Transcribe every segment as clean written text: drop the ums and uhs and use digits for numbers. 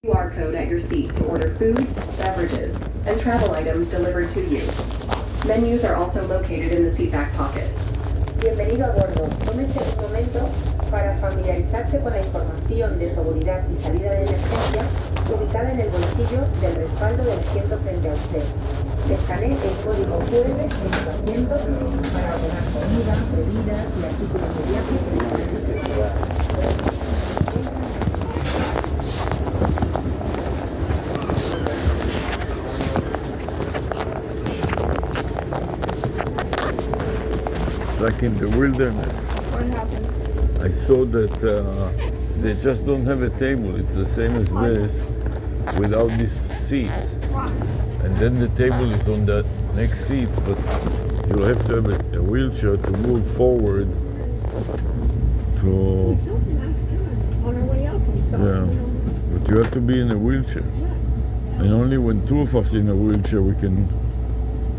QR code at your seat to order food, beverages, and travel items delivered to you. Menus are also located in the seat back pocket. Bienvenido a bordo. Tómese un momento para familiarizarse con la información de seguridad y salida de emergencia ubicada en el bolsillo del respaldo del asiento frente a usted. Escanee el código QR en su asiento para ordenar comida, bebidas y artículos de viaje. Like in the wilderness. What happened? I saw that they just don't have a table. It's the same as this, without these seats. And then the table is on the next seats, but you'll have to have a wheelchair to move forward. We saw it last time. On our way up, we saw Yeah, it. but you have to be in a wheelchair. Yeah. And only when two of us in a wheelchair we can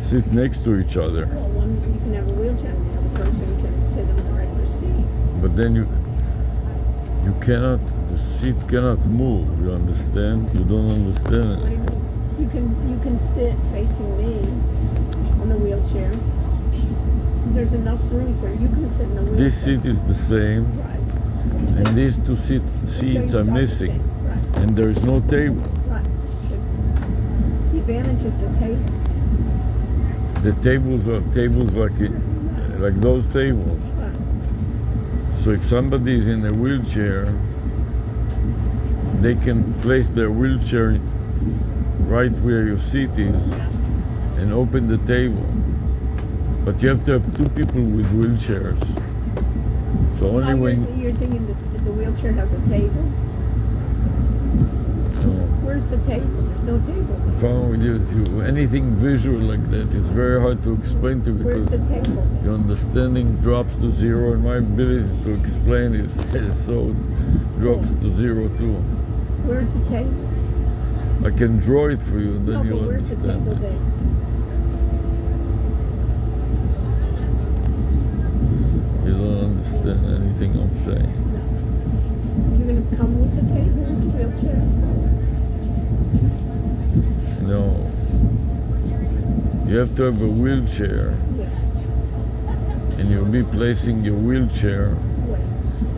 sit next to each other. Well, one, you can have a wheelchair and the other person can sit in the regular seat. But then you cannot, the seat cannot move, you understand? You don't understand What do it. you mean? You can sit facing me on the wheelchair. There's enough room for you can sit in the wheelchair. This seat is the same, Right. and these two seats are missing, Right. and there is no table. Right. The advantage is the table. The tables are tables like those tables. Right. So if somebody is in a wheelchair, they can place their wheelchair right where your seat is and open the table. But you have to have two people with wheelchairs. So only when You're thinking that the wheelchair has a table? Where's the table? There's no table. problem with you, anything visual like that is very hard to explain to you Where's because the table? your understanding drops to zero, and my ability to explain is so drops to zero too. Where's the table? I can draw it for you, and then No, you'll but where's the understand table it. there? You don't understand anything I'm saying. You're going to come with the table, wheelchair? No. You have to have a wheelchair, Yeah. and you'll be placing your wheelchair Where?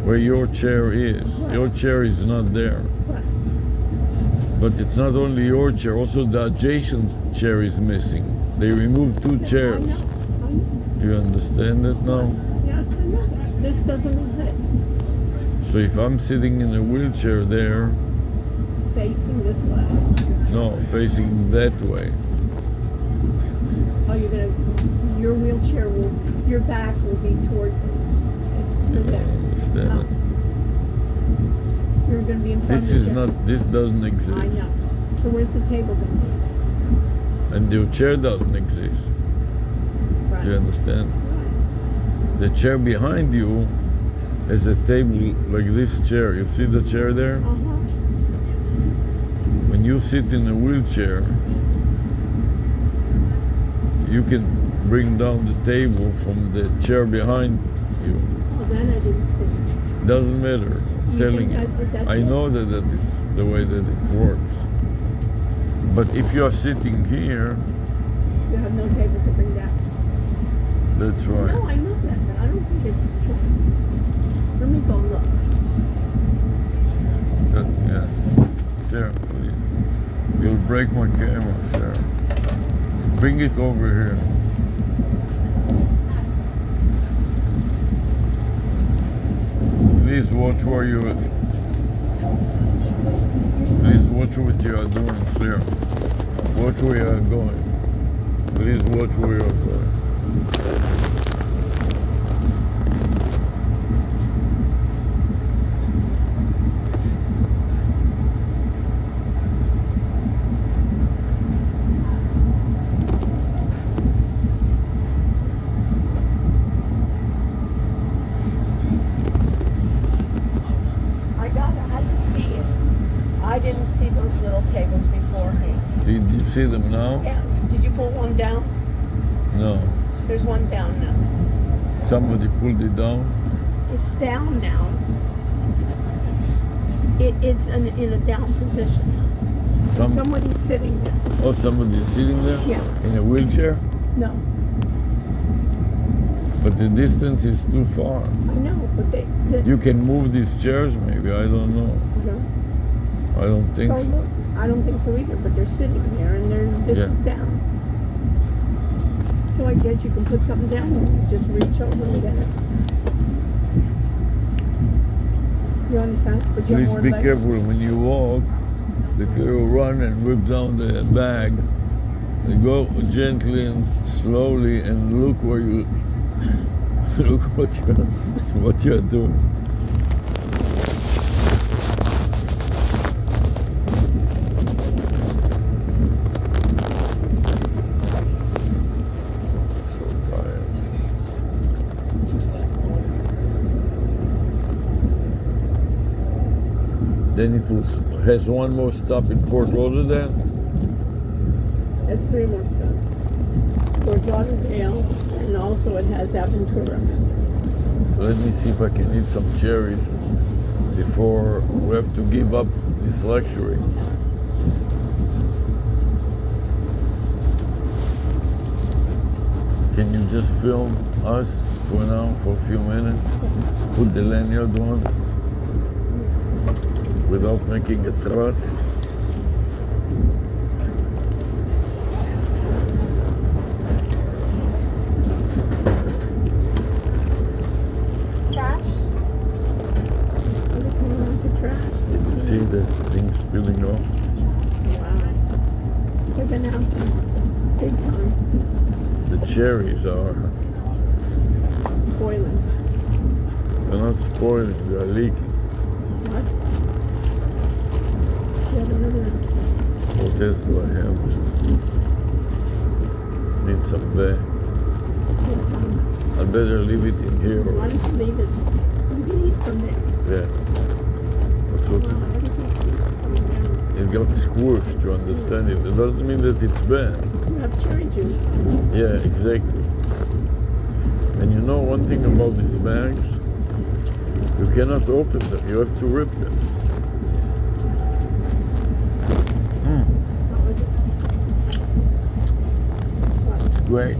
where your chair is. Your chair is not there. Right. But it's not only your chair, also the adjacent chair is missing. They removed two chairs. I know. Do you understand it now? Yes, I know that. This doesn't exist. So if I'm sitting in a wheelchair there, Facing this way. no, facing that way. Oh, you're going to, your wheelchair will, your back will be toward, You okay. don't understand No. it. You're going to be in front This of is the chair. not, this doesn't exist. I know. So where's the table going to be? And your chair doesn't exist. Right. Do you understand? Right. The chair behind you has a table like this chair. You see the chair there? Uh-huh. When you sit in a wheelchair, you can bring down the table from the chair behind you. Oh, then I didn't see. Doesn't matter. I'm You telling think you. that's I it? know that that is the way that it works. But if you are sitting here, You have no table to bring down. that's right. No, I know that, but I don't think it's true. Let me go look. Yeah. Sarah, please. You'll break my camera, Sarah. Bring it over here. Please watch where you. Please watch what you are doing, Sarah. Watch where you are going. Please watch where you are going. I had to see it. I didn't see those little tables beforehand. Did you see them now? Yeah. Did you pull one down? No. There's one down now. Somebody pulled it down? It's down now. It's in a down position. Somebody's sitting there. Oh, somebody's sitting there? Yeah. In a wheelchair? No, But the distance is too far. I know, but they You can move these chairs maybe, I don't know. no. I don't think Oh, so. look, I don't think so either, but they're sitting there and this Yeah. is down. So I guess you can put something down and just reach over and get it. You understand? But you have Please more be legs. careful when you walk. If you run and rip down the bag, you go gently and slowly and look where you look what you're doing. So tired. Then has one more stop in Fort Lauderdale. There's 3 more stops. Fort Lauderdale, and also it has Aventura. Let me see if I can eat some cherries before we have to give up this luxury. Can you just film us for now, for a few minutes? Put the lanyard on without making a truss. Trash. Look at the trash. Did you see this thing spilling off? Wow. They've been out big time. The cherries are, Spoiling. they're not spoiling, they're leaking. What? You have another. What else do I have? Need some there. I'd better leave it in here. Why don't you leave it? You can eat from there. Yeah. That's what Wow, everything's coming down. it got squished, you understand it. It doesn't mean that it's bad. You have cherry juice. Yeah, exactly. And you know one thing about these bags? You cannot open them, you have to rip them. How was it? It's great.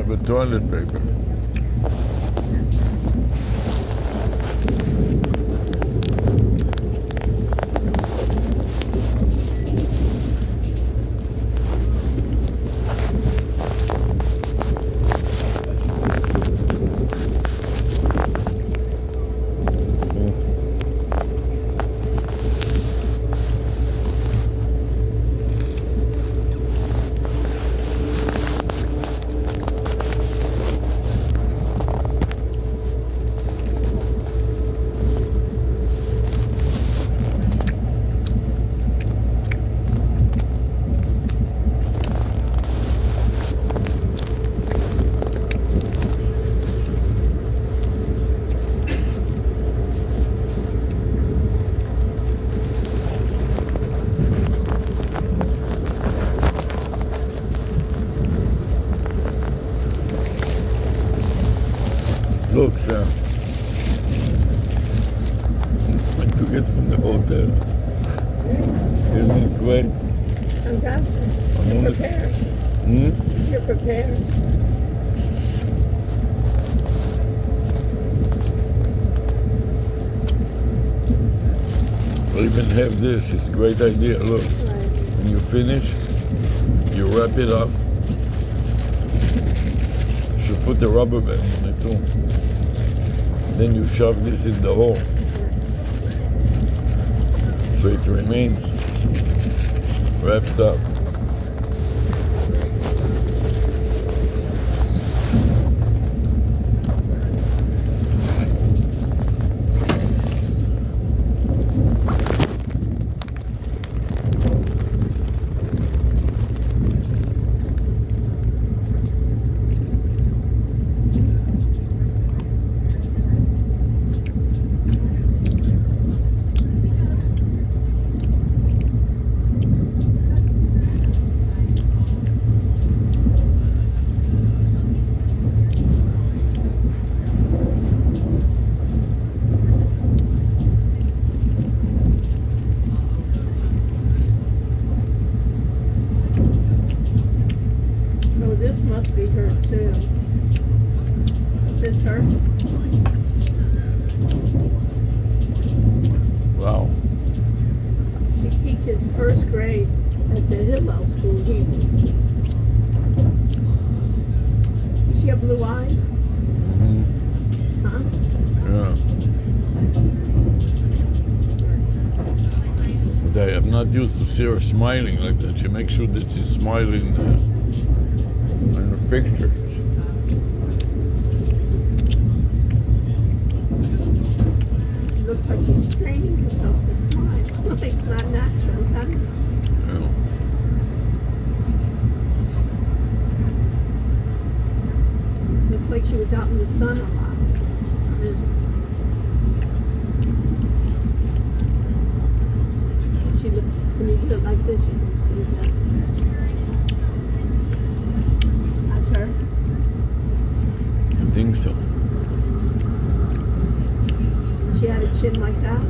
bag of toilet paper. Look, Sam. I took it from the hotel. Isn't it great? Fantastic. I'm You're gonna- prepared. Hmm? You're prepared. I even have this. It's a great idea. Look, Right. when you finish, you wrap it up. You should put the rubber band on it too. Then you shove this in the hole. So it remains wrapped up. So this must be her too. Is this her? Wow. She teaches first grade at the Hillel School Hebrew. Does she have blue eyes? Huh? Yeah. But I'm not used to see her smiling like that. She makes sure that she's smiling in the picture. She looks like she's straining herself to smile. It's not natural, is that it? Yeah. Looks like she was out in the sun a lot. She look, when you do it like this, you can see that. That's her. I think so. She had a chin like that.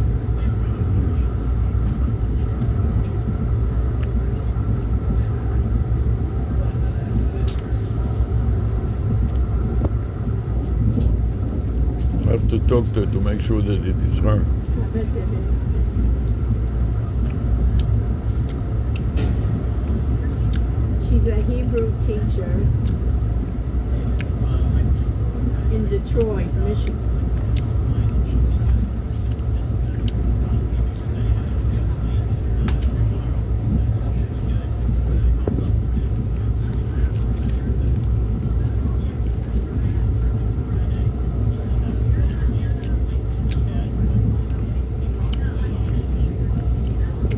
I have to talk to her to make sure that it is her. I bet it is. She's a Hebrew teacher in Detroit, Michigan.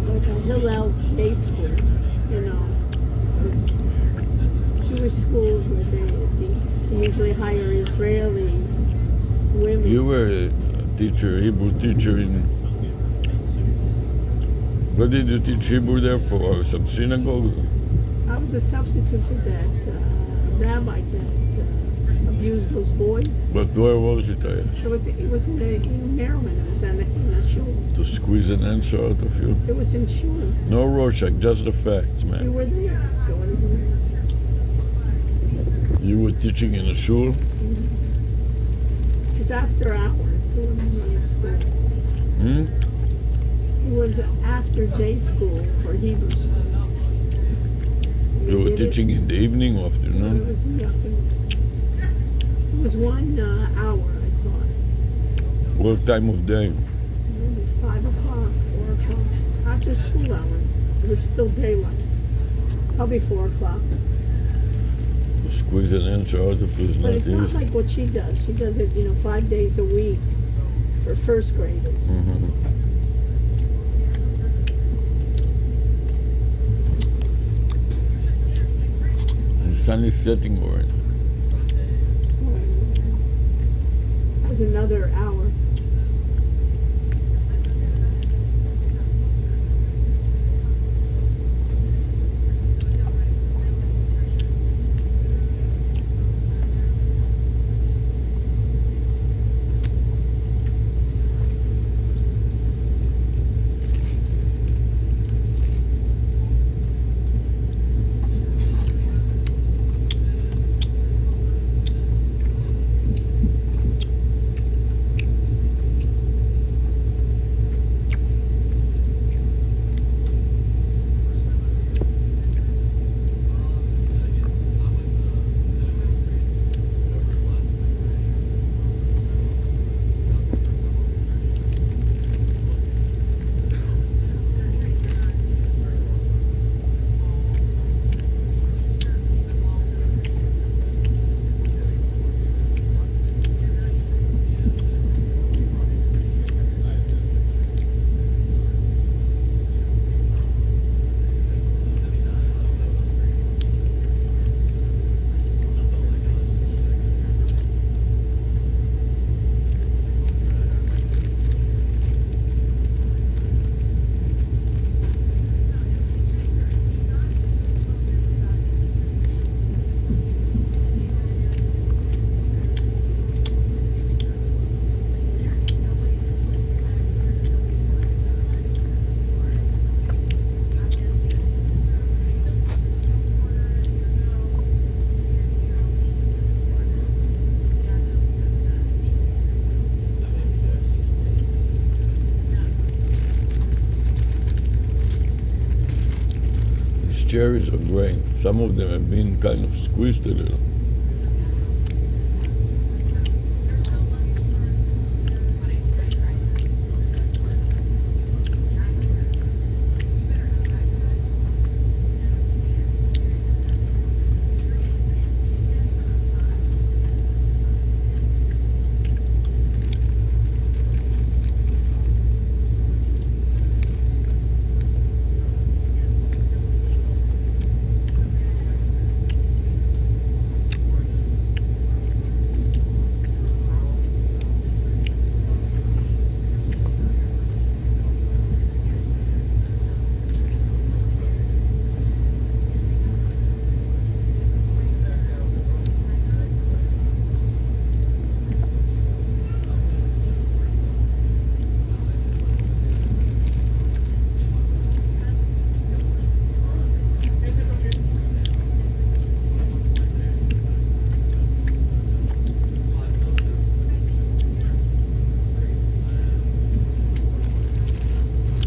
Like a Hillel day school, you know. Jewish schools where they usually hire Israeli women. You were a teacher, Hebrew teacher in. What did you teach Hebrew there for? Some synagogue? I was a substitute for that rabbi that abused those boys. But where was it? It was in Maryland. It was in a shul. To squeeze an answer out of you? It was in shul. No Rorschach, just the facts, You man. were there, so it isn't. You would teaching in a shul? It's after hours. It wasn't really school. Hmm? It was after day school for Hebrew school. You were did it- teaching in the evening or It afternoon? was in the afternoon. It was 1 hour I taught. What time of day? Maybe 5 o'clock, 4 o'clock. After school hours. It was still daylight. Probably 4 o'clock. Squeeze an inch out if it's But not it's not easy. like what she does. She does it, 5 days a week for first graders. Mhm. The sun is setting already. It was another hour. These cherries are great. Some of them have been kind of squeezed a little.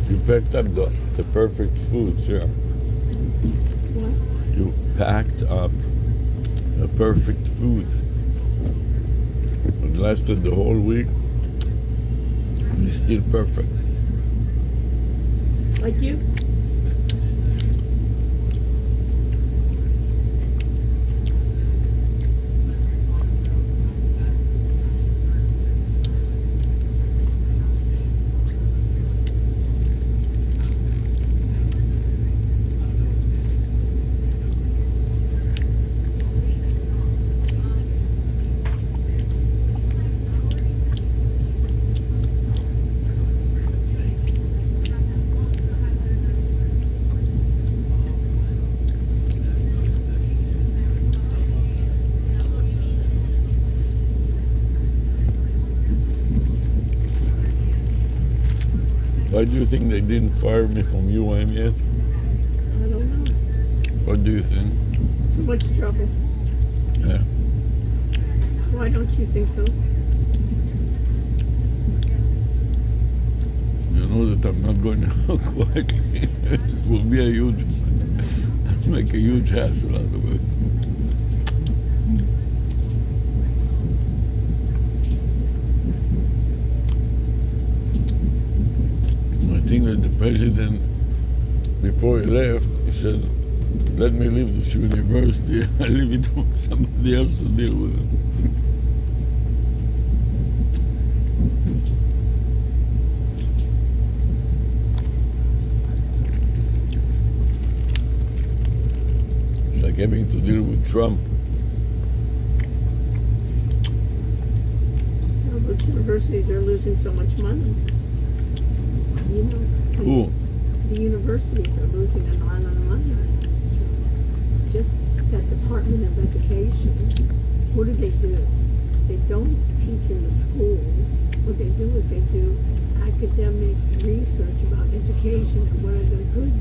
You picked up the perfect foods here. What? You packed up a perfect food. It lasted the whole week and it's still perfect. Like you? Why do you think they didn't fire me from UM yet? I don't know. What do you think? Too much trouble. Yeah. Why don't you think so? You know that I'm not going to quietly. It will be a huge, make a huge hassle out of it. I think that the president, before he left, he said, let me leave this university. I leave it to somebody else to deal with it. It's like having to deal with Trump. Well, those universities are losing so much money. You know, Who? the universities are losing a lot of money. Just that Department of Education, what do? They don't teach in the schools. What they do is they do academic research about education and what are the good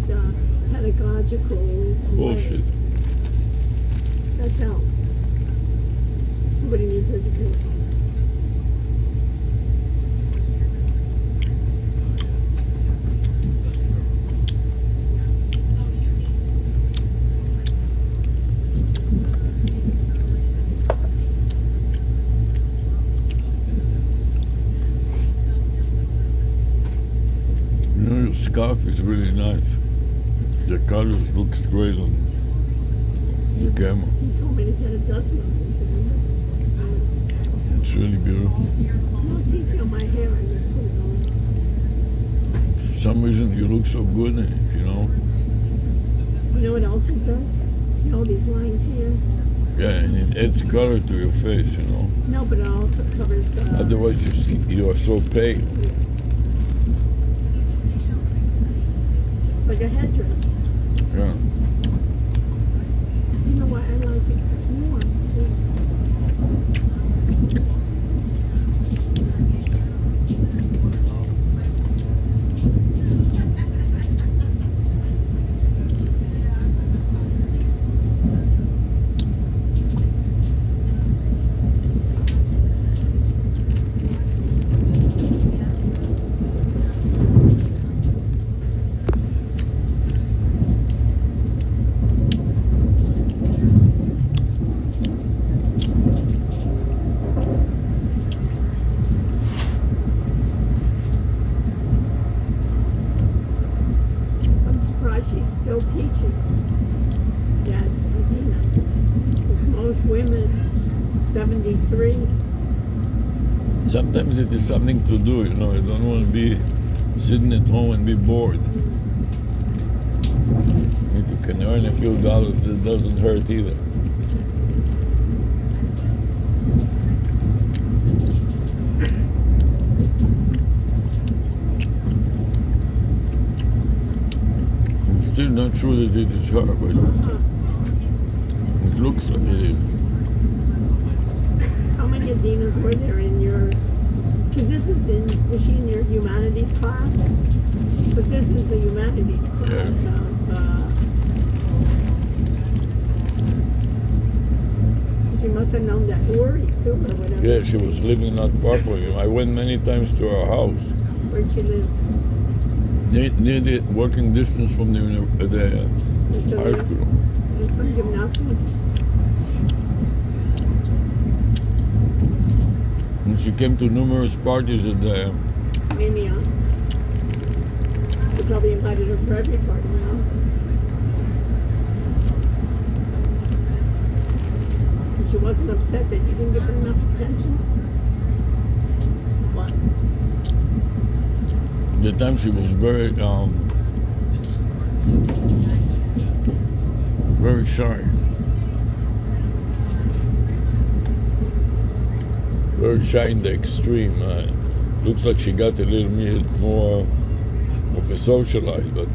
pedagogical Bullshit. ways. That's how. Everybody needs education. You know, your scarf is really nice. The color looks great on the camera. You told me to get a dozen of these. It's really beautiful. No, it's easy on my hair. I just put it on. For some reason, you look so good in it, you know? You know what else it does? See all these lines here? Yeah, and it adds color to your face, you know? No, but it also covers the... Otherwise, you are so pale. It's like a headdress. Yeah. You know why I like it? It's warm, too. I'm surprised she's still teaching. Yeah, Medina. With most women, 73. Sometimes it is something to do, you know? You don't want to be sitting at home and be bored. If you can earn a few dollars, that doesn't hurt either. I'm still not sure that it is her, but it looks like it is. How many Adinas were there in your... Because this is was she in your humanities class? Because this is the humanities class Yeah. She must have known that Uri, too, or whatever. Yeah, she was living not far from him. I went many times to her house. Where'd she live? Near the walking distance from the high school. From gymnasium? And she came to numerous parties at the... Maybe, huh? They probably invited her for every party, you know? And she wasn't upset that you didn't give her enough attention? What? The time she was very shy. Very shy in the extreme. Looks like she got a little bit more of a socialite, but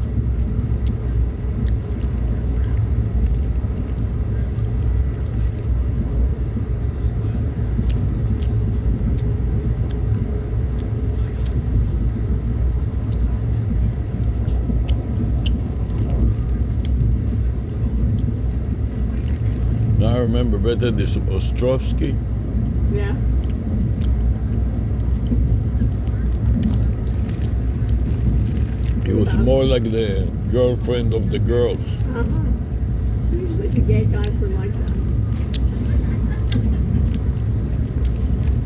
now I remember better this Ostrovsky. Yeah. He was more like the girlfriend of the girls. Uh-huh. Usually the gay guys were like that.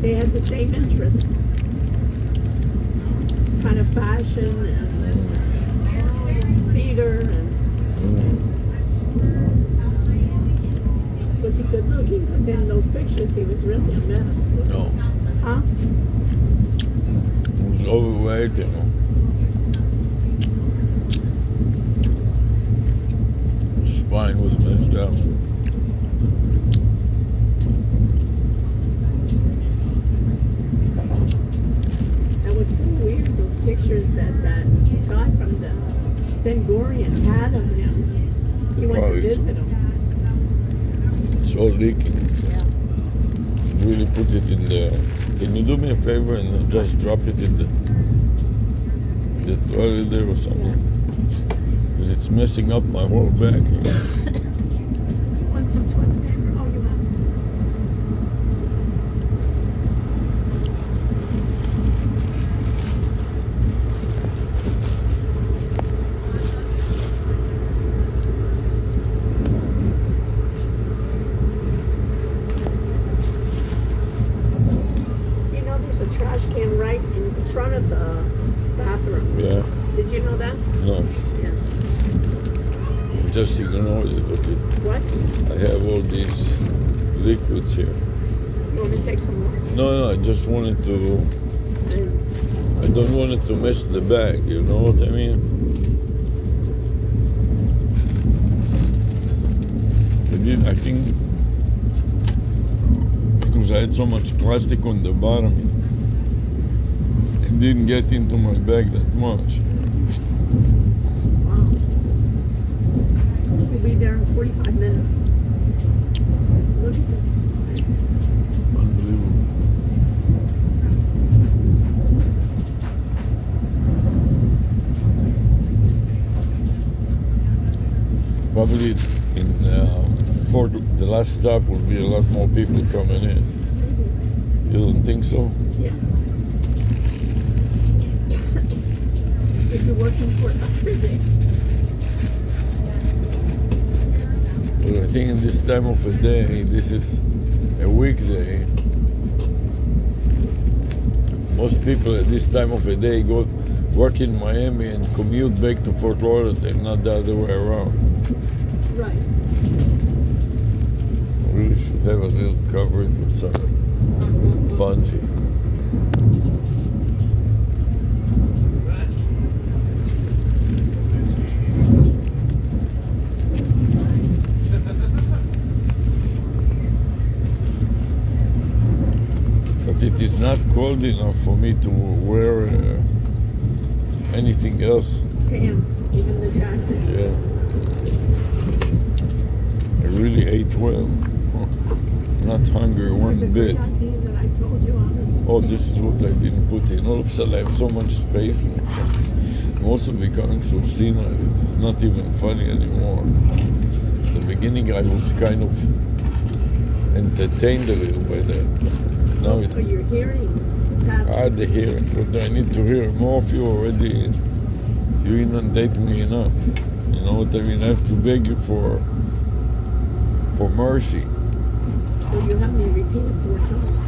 They had the same interests. Kind of fashion and theater and was he good looking? Because in those pictures he was really a mess. No, Huh? he was overweight, you know. His spine was messed up. That was so weird, those pictures that guy from the Ben Gurion had of him. He went Oh, to it's- visit him. It's all leaking. Yeah. Really put it in the. Can you do me a favor and just drop it in the toilet there or something? Because it's messing up my whole bag. Want some toilet paper? Oh, you want some? You know, there's a trash can right in front of the bathroom. Yeah, Did you know that? no, Yeah. just ignore it. But What? I have all these liquids here. You want me to take some more? No, I just wanted to. And I don't want it to mess the bag. You know what I mean? I think because I had so much plastic on the bottom, it didn't get into my bag that much. wow. We'll be there in 45 minutes. Look at this. Unbelievable. Probably in for the last stop will be a lot more people coming in. You don't think so? Yeah. If you're working for every day. Well, I think in this time of the day, this is a weekday. Most people at this time of the day go work in Miami and commute back to Fort Lauderdale, not the other way around. Right. Really should have a little coverage with some bungee. But it is not cold enough for me to wear anything else. Pants, even the jacket. Yeah. I really ate well. Not hungry It's a one great bit. idea that I told you on. Oh, this is what I didn't put in. All of a sudden I have so much space. I'm also becoming so senile. It's not even funny anymore. At the beginning I was kind of entertained a little by that. Now So you're hearing past I had to hear. What do I need to hear? More of you already. You inundate me enough. You know what I mean? I have to beg you for mercy. So you have me repeat it 4 times.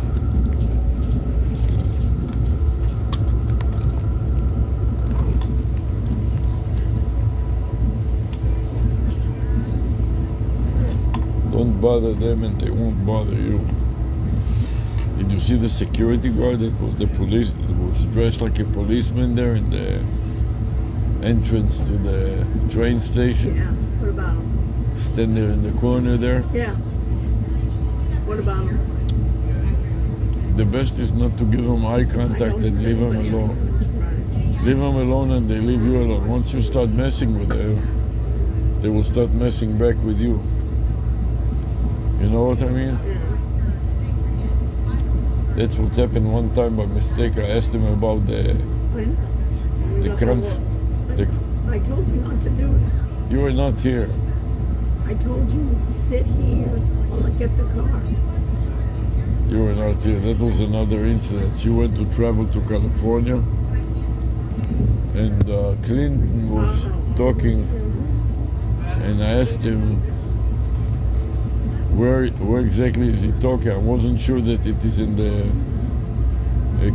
Don't bother them and they won't bother you. Did you see the security guard that was the police? It was dressed like a policeman there in the entrance to the train station. Yeah. What about him? Stand there in the corner there. Yeah. What about him? The best is not to give them eye I contact don't and leave them anybody alone. Right. Leave them alone and they leave you alone. Once you start messing with them, they will start messing back with you. You know what I mean? Yeah. That's what happened one time by mistake. I asked him about the When? crumph. I told you not to do it. You were not here. I told you to sit here while I get the car. You were not I'll tell you, that was another incident. She went to travel to California, and Clinton was talking, and I asked him, where exactly is he talking? I wasn't sure that it is in the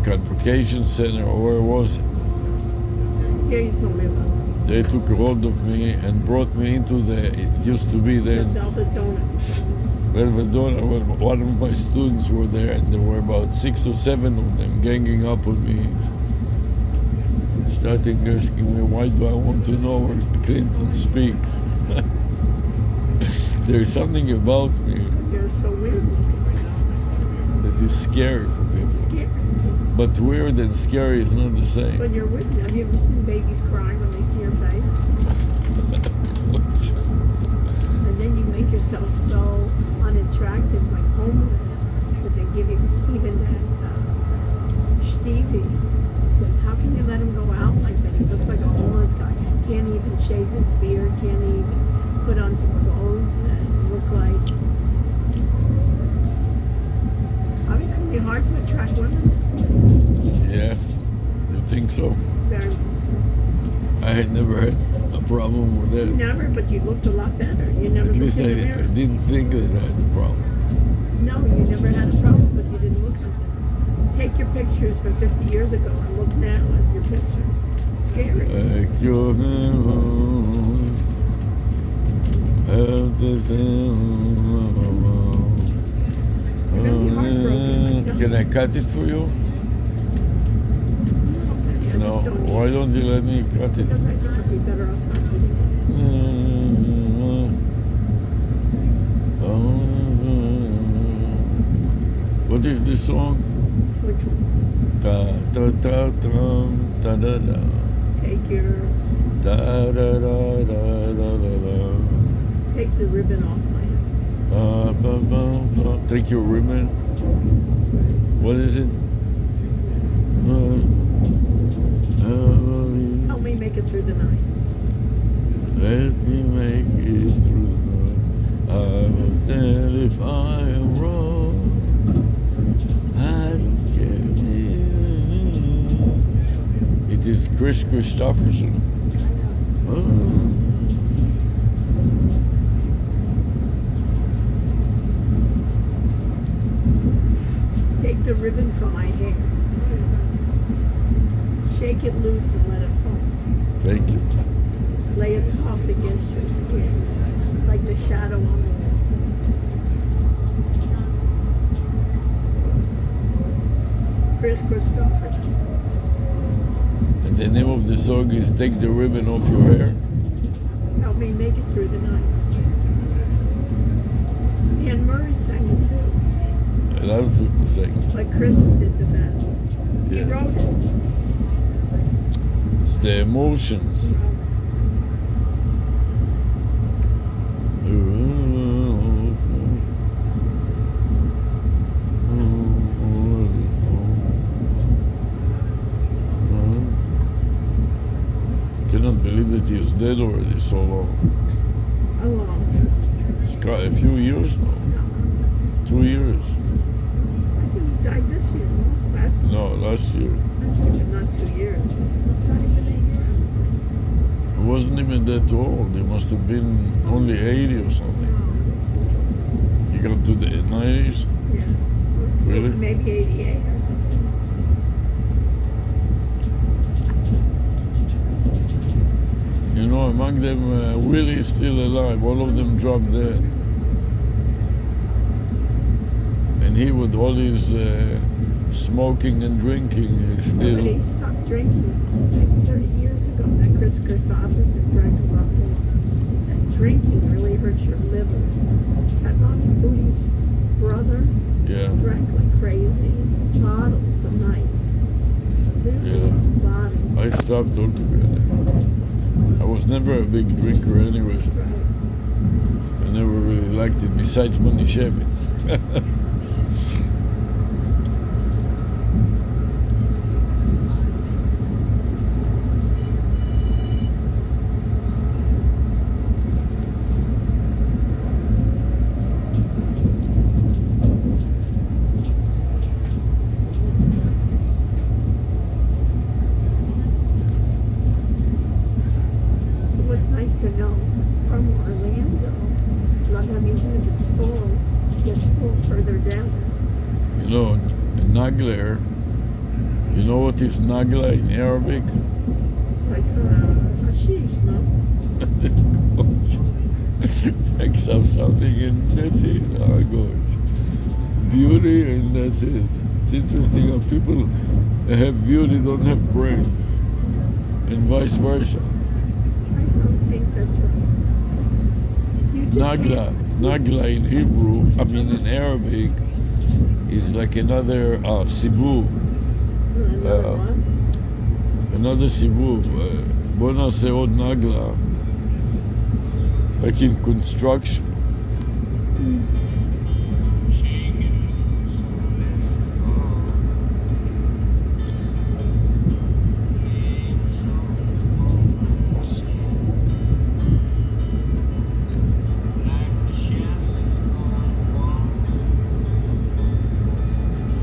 convocation center or where was it. Yeah, you told me about They took hold of me and brought me into it used to be there. Velvet Donut. Velvet Donut, one of my students were there, and there were about 6 or 7 of them ganging up on me, starting asking me, why do I want to know where Clinton speaks? There's something about me You're so weird looking right now. that is scary for me. It's scary. But weird and scary is not the same. But you're weird. Have you ever seen babies cry when they see your face? And then you make yourself so unattractive, like homeless, that they give you even that Stevie says, how can you let him go out like that? He looks like a homeless guy. Can't even shave his beard, can't even put on some clothes that look like. I mean, it's going to be hard to attract women this way. Yeah, you think so? Very much so. I had never had a problem with You that. never, but you looked a lot better. You never At looked least in the I mirror. didn't think that I had a problem. No, you never had a problem, but you didn't look like that. Take your pictures from 50 years ago and look now at your pictures. It's scary. Like your memory, of the You're gonna be heartbroken. Can I cut it for you? Okay, I No. just don't Why don't you let me cut it? Because I think I'd be better off not doing What is this song? it. Which one? Ta ta ta ta da da. Take your, Da da da da da da da. take the ribbon off my head. Ba, ba, ba. Take your ribbon. What is it? Help me make it through the night. Let me make it through the night. I will tell if I am wrong. I don't care. It is Chris Christopherson. Take the ribbon from my hair. Shake it loose and let it fall. Thank you. Lay it soft against your skin, like the shadow on the wall. Chris Christopherson. And the name of the song is Take the Ribbon Off Your Hair. Help me make it through the night. Anne Murray sang it too, A lot of people sing. but Chris did the best. He Yeah. wrote it. It's the emotions. Cannot believe that he is dead already so long. How long? It's got a few years now. 2 years. I think he died this year, no? Last year. No, last year. Last year, but not 2 years. It's not even a year. He wasn't even that old. He must have been only 80 or something. He got to the 90s. Yeah. Really? Maybe 88 or something. You know, among them, Willie is still alive. All of them dropped dead. And he, with all his smoking and drinking, is But still. he stopped drinking like 30 years ago. That Chris Christopherson drank a lot more. And drinking really hurts your liver. That Ronnie Booty's brother Yeah. drank like crazy. Bottles a night. Yeah. Bottles. I stopped altogether. I was never a big drinker anyways. Right. I never really liked it, besides Manischewitz. No, nagler. You know what is nagla in Arabic? Like hashish, no? Makes up something and that's it. Oh gosh. Beauty and that's it. It's interesting how people that have beauty don't have brains. And vice versa. I don't think that's right. You just Nagla. Nagla in Hebrew, I mean in Arabic, is like another sibu. Another one? Another sibu. בוא נעשה עוד נגלה. Like in construction.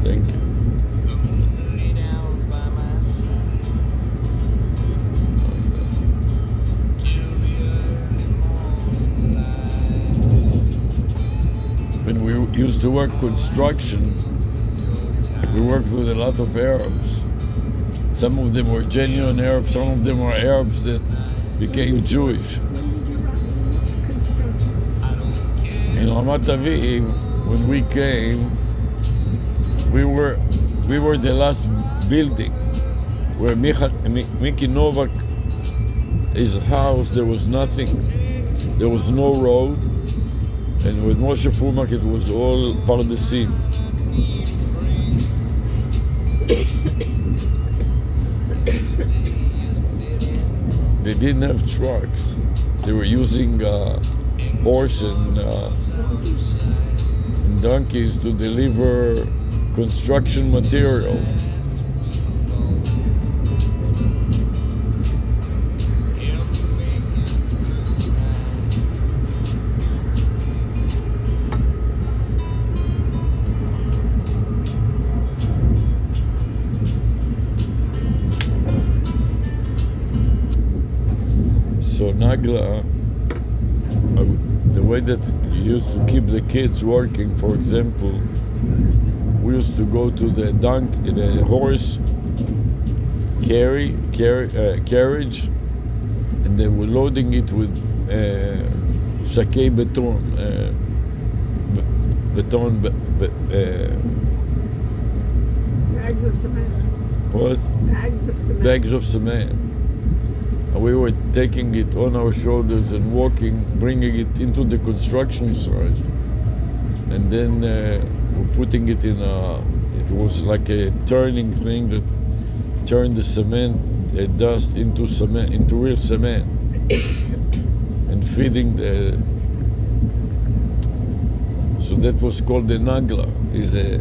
Thank you. When we used to work construction, we worked with a lot of Arabs. Some of them were genuine Arabs, some of them were Arabs that became Jewish. When did you run construction? In Ramat Aviv, when we came, we were the last building where Mickey Novak, his house, there was nothing. There was no road. And with Moshe Furmak, it was all Pardesim. They didn't have trucks. They were using horse and donkeys to deliver construction material. So Nagla, the way that you used to keep the kids working, for example, we used to go to the horse carriage, and they were loading it with sakei Bags of cement. what? Bags of cement. Bags of cement. And we were taking it on our shoulders and walking, bringing it into the construction site, and then we're putting it in it was like a turning thing that turned the cement, dust into cement, into real cement, and feeding the. So that was called the nagla. Is a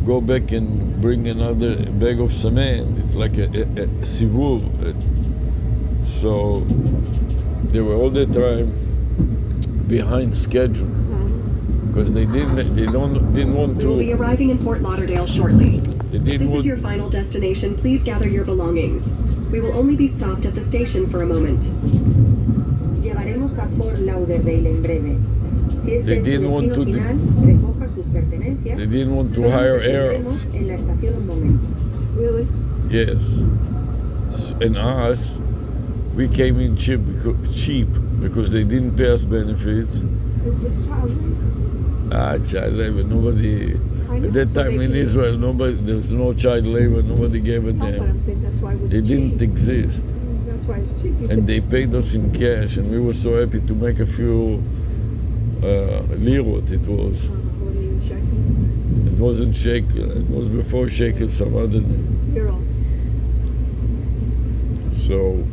go back and bring another bag of cement. It's like a sivuv. So they were all the time behind schedule because they didn't want We will be to. arriving in Fort Lauderdale shortly. They didn't This want. is your final destination. Please gather your belongings. We will only be stopped at the station for a moment. Llegaremos a Fort Lauderdale en breve. Si este They es su didn't want destino to- final, recoja sus pertenencias. They didn't want to Solo hire nos detendremos Arabs. en la estación un momento. Really? Yes, and us, we came in cheap because they didn't pay us benefits. It was child labor. Child labor. Nobody. I know, At that so time they in could- Israel, there was no child labor. Nobody gave a No, but damn. I'm saying that's why it was They cheap. didn't exist. That's why it's cheap. You And could- they paid us in cash, and we were so happy to make a few lirot. It was. what are you checking? It wasn't shekel. It was before shekel, some other name. Euro. So,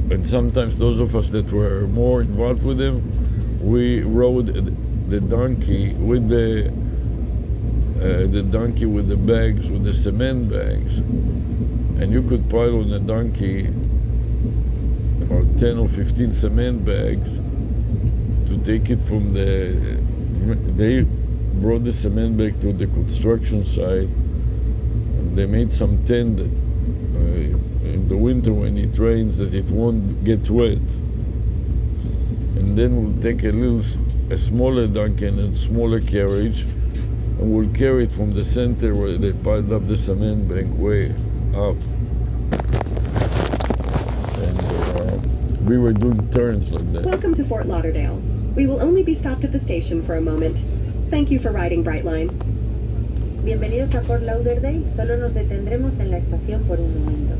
and sometimes those of us that were more involved with them, we rode the donkey with the bags, with the cement bags, and you could pile on a donkey about 10 or 15 cement bags to take it from they brought the cement bag to the construction site, and they made some tent that in the winter when it rains that it won't get wet. And then we'll take a smaller donkey and a smaller carriage, and and we'll carry it from the center where they piled up the cement bank way up. And we were doing turns like that. Welcome to Fort Lauderdale. We will only be stopped at the station for a moment. Thank you for riding Brightline. Bienvenidos a Fort Lauderdale. Solo nos detendremos en la estación por un momento.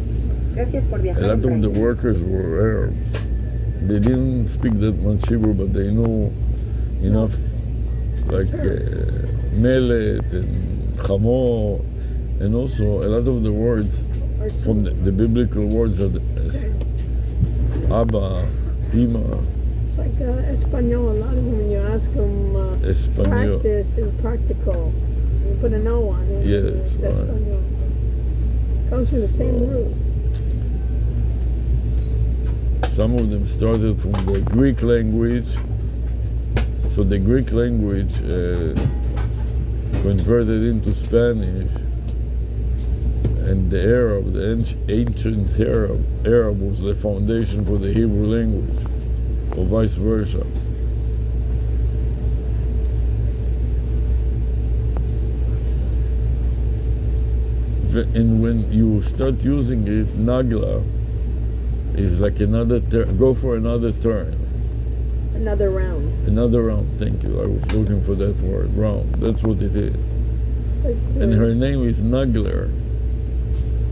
Gracias por A viajar. lot en of the Brightline. workers were Arabs. They didn't speak that much Hebrew, but they know enough, like melet and chamo, and also a lot of the words Or from the biblical words are Abba, Ima, It's like Espanol. A lot of them, when you ask them Espanol. practice and practical, you put an O on it. Yes, It's right. Espanol. Comes from the same root. Some of them started from the Greek language. So the Greek language converted into Spanish, and the Arab, the ancient Arab was the foundation for the Hebrew language, or vice versa. And when you start using it, Nagla is like another go for another turn. Another round. Another round, thank you. I was looking for that word, round. That's what it is. It's like, And her name is Nagler,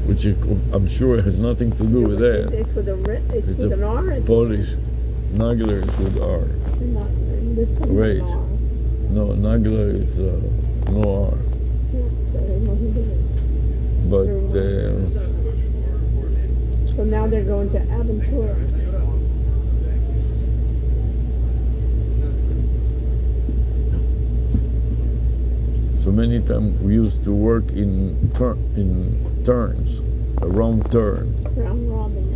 which I'm sure has nothing to do with that. It's with It's with a an R. Polish. Nagler is with R. Not, this time Right. an R. No, Nagler is no R. Yeah, so it wasn't there. But So now they're going to Aventura. so many times we used to work in turns, a round turn, Round robin.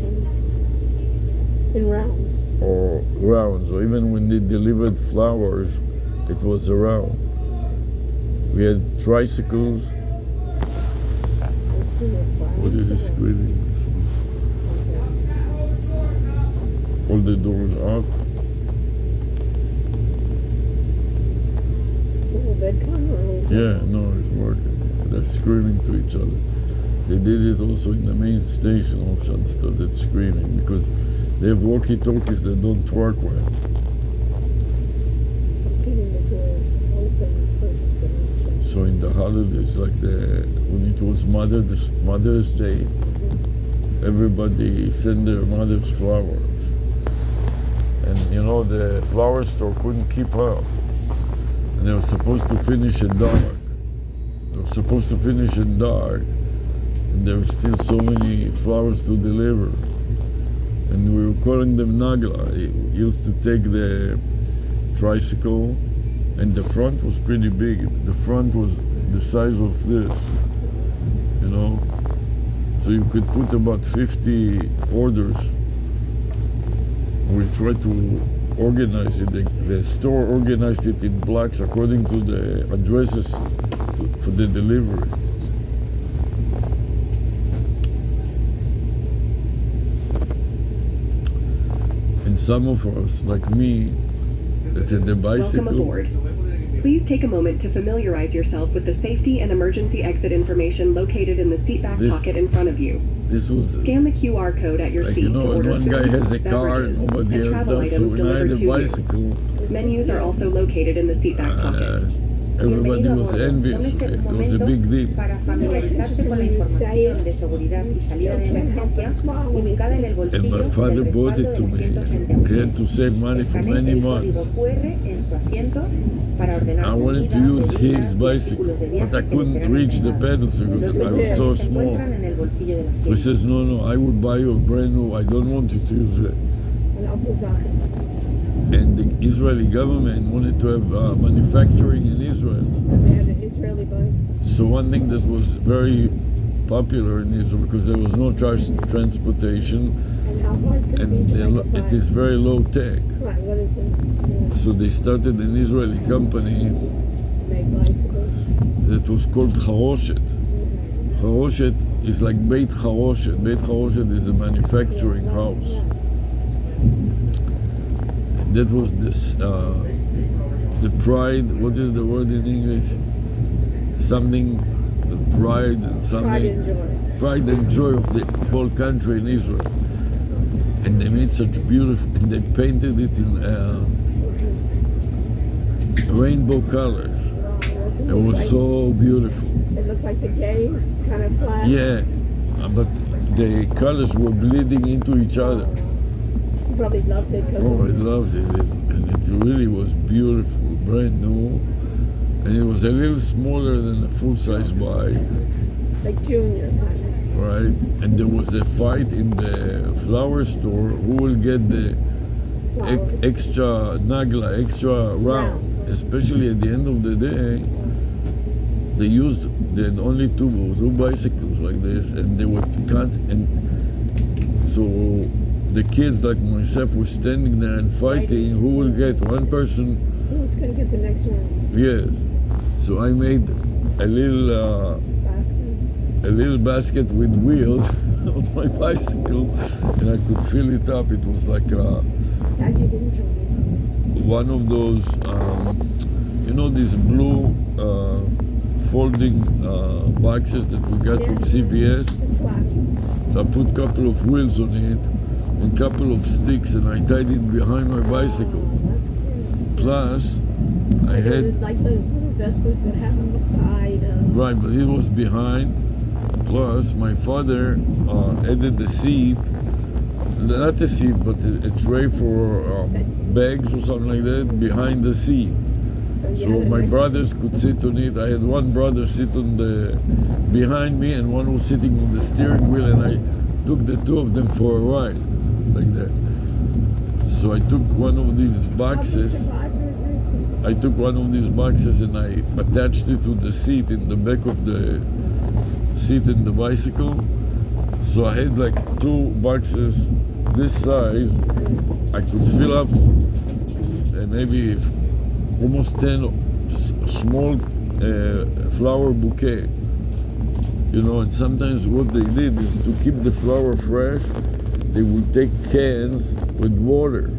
In rounds. or rounds, or even when they delivered flowers, it was a round. We had tricycles. What is this screaming? All the doors up. Yeah, no, it's working. They're screaming to each other. They did it also in the main station. All of a sudden started screaming because they have walkie-talkies that don't work well. Keeping the doors open versus So in the holidays, like when it was Mother's Day, everybody sent their mothers flowers. And you know, the flower store couldn't keep up. And they were supposed to finish at dark. And there were still so many flowers to deliver. And we were calling them Nagla. He used to take the tricycle, and the front was pretty big. The front was the size of this, you know. So you could put about 50 orders. We tried to organize it. The store organized it in blocks according to the addresses for the delivery. And some of us, like me, that had the bicycle. Welcome aboard. Please take a moment to familiarize yourself with the safety and emergency exit information located in the seat back pocket in front of you. This was Scan the QR code at your like, seat you know, to when order one food, guy has a car, beverages, nobody and else travel does. So items when I had delivered a to you. bicycle, Menus are also located in the seat back pocket. everybody Bienvenido a was bordo. envious of Tómese it. un It was a momento big deal. para familiarizarse con la información de seguridad y salida de emergencia ubicada en el And bolsillo my del father bought respaldo it to del me. asiento frente a He usted. had to save money for Escanee many el months. código QR en su asiento para ordenar I wanted to comida, use bebidas his y bicycle, artículos de viaje but I que le couldn't serán reach the entregados. pedals because Los I was billetes so se small. encuentran en el bolsillo del He asiento. says, no, I would buy you a brand new. I don't want you to use it. And the Israeli government wanted to have manufacturing in Israel. They had an Israeli bike. So one thing that was very popular in Israel, because there was no transportation, And how hard could it be and to make a bike? it is very low tech. Right, what is it? Yeah, So they started an Israeli company make bicycles. that was called Haroshet. Haroshet is like Beit Haroshet. Beit Haroshet is a manufacturing house. And that was this, the pride, what is the word in English? something, pride and something. Pride and joy. Pride and joy of the whole country in Israel. And they made such beautiful, and they painted it in rainbow colors. It was so beautiful. It looked like the gay kind of flag. Yeah, but the colors were bleeding into each other. You probably loved it. Oh, I loved it. And it really was beautiful, brand new. And it was a little smaller than a full-size bike. Like Junior kind of. Right, and there was a fight in the flower store who will get the extra nagla, extra round. Especially at the end of the day, they had only two bicycles like this, and they would cut, and so the kids like myself were standing there and fighting who will get one person. Who's going to get the next one? Yes, so I made a little basket with wheels on my bicycle, and I could fill it up. It was like one of those, these blue folding boxes that we got from CVS. So I put a couple of wheels on it and a couple of sticks, and I tied it behind my bicycle. Plus, I had like those little Vespas that have on the side. Right, but it was behind. Plus, my father added the seat, not a seat, but a tray for bags or something like that behind the seat. So my brothers could sit on it. I had one brother sit on behind me, and one was sitting on the steering wheel, and I took the two of them for a ride, like that. So I took one of these boxes. And I attached it to the seat in the back of the seat in the bicycle. So I had like two boxes this size. I could fill up maybe almost 10 small flower bouquet. And sometimes what they did is to keep the flower fresh, they would take cans with water.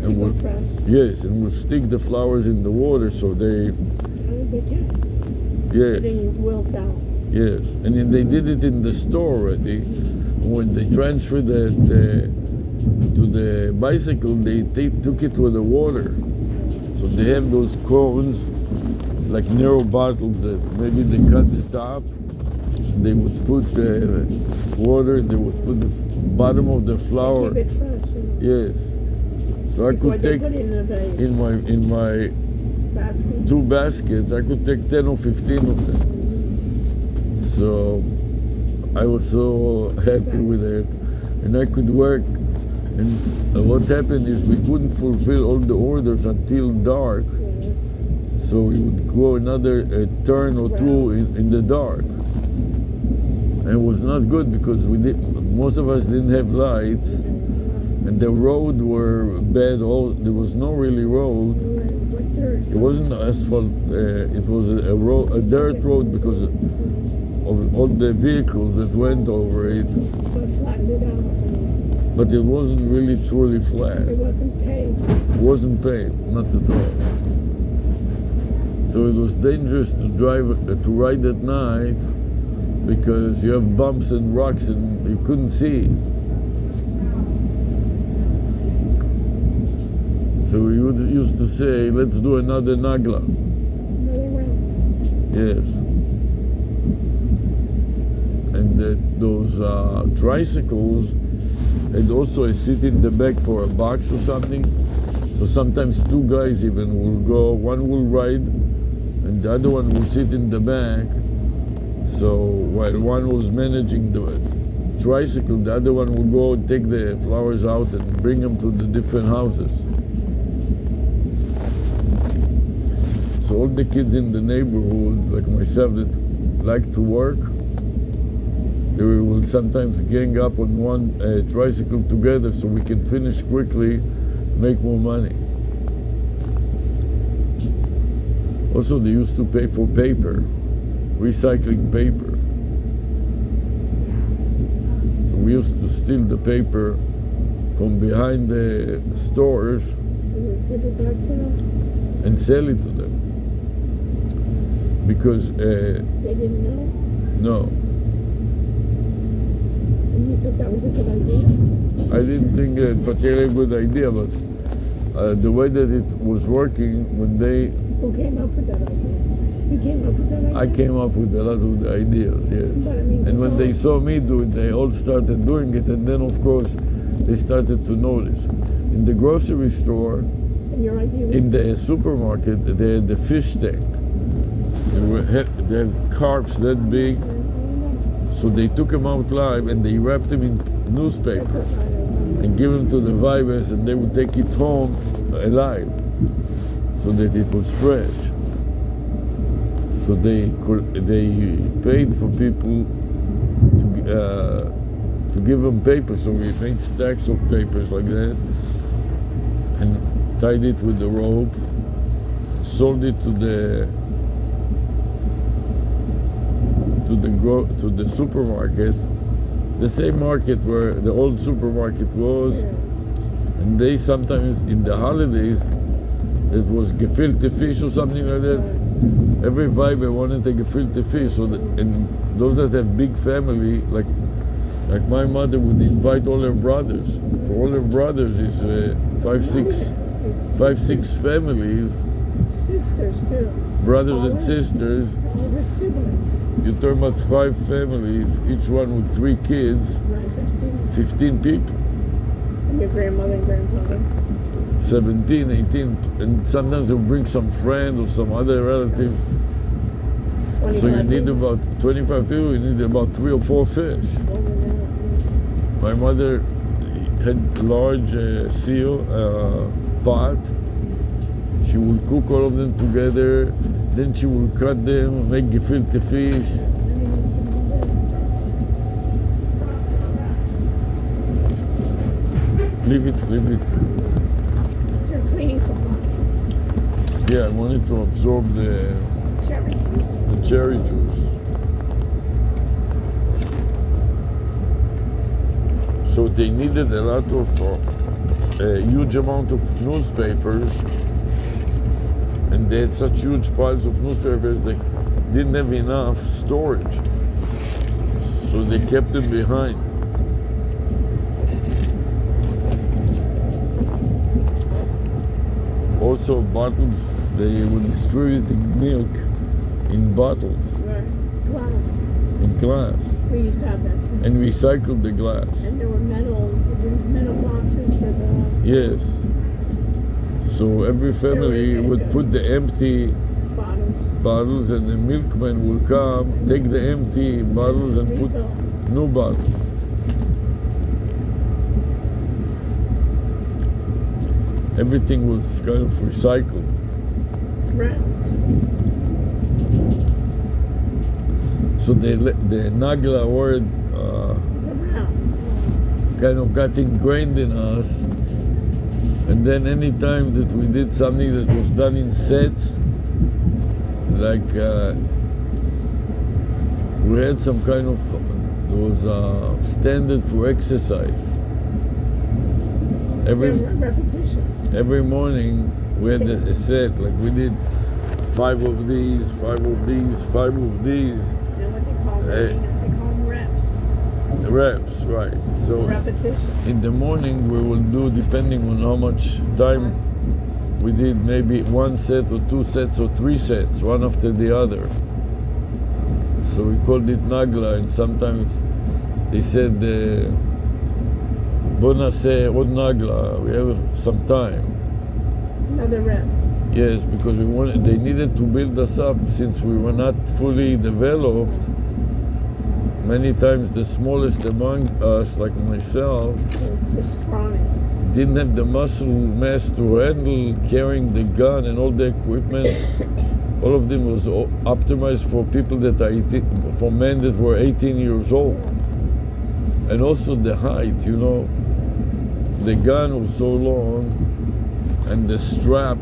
And would stick the flowers in the water so they. Yes. Yes, and then they did it in the store already. When they transferred it to the bicycle, they took it with the water. So they have those cones, like narrow bottles that maybe they cut the top. They would put the water. They would put the bottom of the flower. Keep it fresh. Yes. So I could take in my basket. Two baskets. I could take 10 or 15 of them. So I was so happy with it, and I could work. And what happened is we couldn't fulfill all the orders until dark. So we would go another turn or two in the dark. And it was not good because most of us didn't have lights, and the road were bad. There was no really road. It wasn't asphalt. It was a dirt road because of all the vehicles that went over it. So it flattened it out. But it wasn't really truly flat. It wasn't paved. It wasn't paved, not at all. So it was dangerous to ride at night because you have bumps and rocks and you couldn't see. So we used to say, let's do another nagla. Another round. Yes. And those tricycles had also a seat in the back for a box or something. So sometimes two guys even will go, one will ride and the other one will sit in the back. So while one was managing the tricycle, the other one will go and take the flowers out and bring them to the different houses. So all the kids in the neighborhood, like myself, that like to work, they will sometimes gang up on one tricycle together so we can finish quickly, make more money. Also, they used to pay for paper, recycling paper. So we used to steal the paper from behind the stores Give it back to them. and sell it to them. because They didn't know, no, and you thought that was a good idea. I didn't think a particularly good idea, but the way that it was working, when they, Who came up with that idea? You came up with that idea? I came up with a lot of the ideas, yes. But I mean, And when they saw me do it, they all started doing it, and then of course they started to notice. In the grocery store, And your idea was in the supermarket, they had the fish tank. They had carps that big, so they took them out live and they wrapped them in newspaper and give them to the vipers, and they would take it home alive, so that it was fresh. So they paid for people to give them paper. So we made stacks of papers like that, and tied it with the rope, sold it to the supermarket, the same market where the old supermarket was, and they sometimes in the holidays, it was gefilte fish or something like that. Every vibe wanted a gefilte fish, so and those that have big family, like my mother would invite all her brothers. For all her brothers is five, six families, sisters too. brothers and sisters. All the siblings. You talk about 5 families, each one with 3 kids, Right, 15. 15 people, And your grandmother and grandfather. 17, 18, and sometimes they'll bring some friend or some other relative. So you 25 need people. about 25 people, you need about 3 or 4 fish. Over there. My mother had a large seal pot. She would cook all of them together, then she would cut them, make gefilte fish. Leave it. So you're cleaning supplies. Yeah, I wanted to absorb the cherry juice. So they needed a lot of, a huge amount of newspapers, and they had such huge piles of newspapers they didn't have enough storage. So they kept them behind. Also bottles, they were distributing milk in bottles, Right. Glass. in glass, We used to have that too. and recycled the glass. And there were metal boxes for the Yes. So every family would put the empty bottles. bottles, and the milkman will come, take the empty bottles and put Refill. new bottles. Everything was kind of recycled. Rounds. So the Nagla word It's a round. kind of got ingrained in us. And then any time that we did something that was done in sets, like we had some kind of, there was a standard for exercise. Repetitions. Every morning we had a set, like we did 5 of these, 5 of these, 5 of these, And what they call them reps. reps, right. So Repetition. in the morning we will do, depending on how much time we did, maybe 1 set or 2 sets or 3 sets, one after the other. So we called it Nagla, and sometimes they said, בוא נעשה עוד נגלה, we have some time. Another rep. Yes, because they needed to build us up since we were not fully developed. Many times the smallest among us, like myself, The scrawny. didn't have the muscle mass to handle carrying the gun and all the equipment. All of them was optimized for people that are for men that were 18 years old. And also the height, you know. The gun was so long and the strap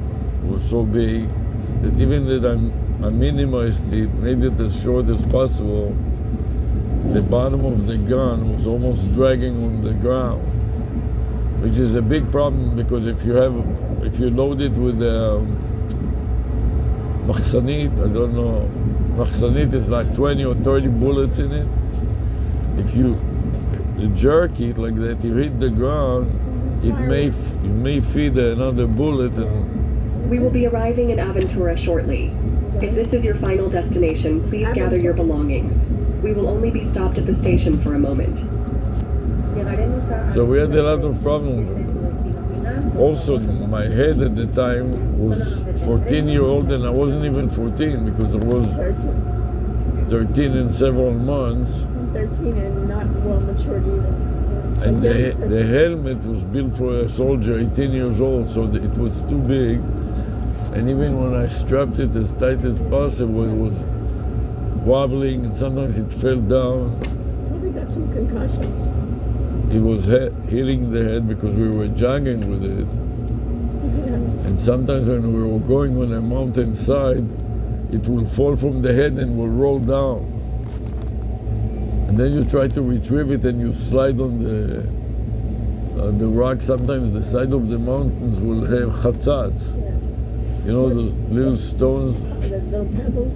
was so big that even that I minimized it, made it as short as possible, the bottom of the gun was almost dragging on the ground, which is a big problem because if you load it with mahsanit, I don't know, Mahsanit is like 20 or 30 bullets in it. If you jerk it like that, you hit the ground, it may feed another bullet. And We will be arriving in Aventura shortly. If this is your final destination, please gather your belongings. We will only be stopped at the station for a moment. so we had a lot of problems. Also, my head at the time was 14-year-old, and I wasn't even 14 because I was 13 in several months. 13 and not well matured either. And the helmet was built for a soldier 18 years old, so it was too big. And even when I strapped it as tight as possible, it was wobbling, and sometimes it fell down. Probably got some concussions. It was hitting the head because we were jogging with it. Yeah. And sometimes when we were going on a mountainside, it will fall from the head and will roll down. And then you try to retrieve it and you slide on the rock. Sometimes the side of the mountains will have chatzats. Yeah. You know, the little stones, The little pebbles,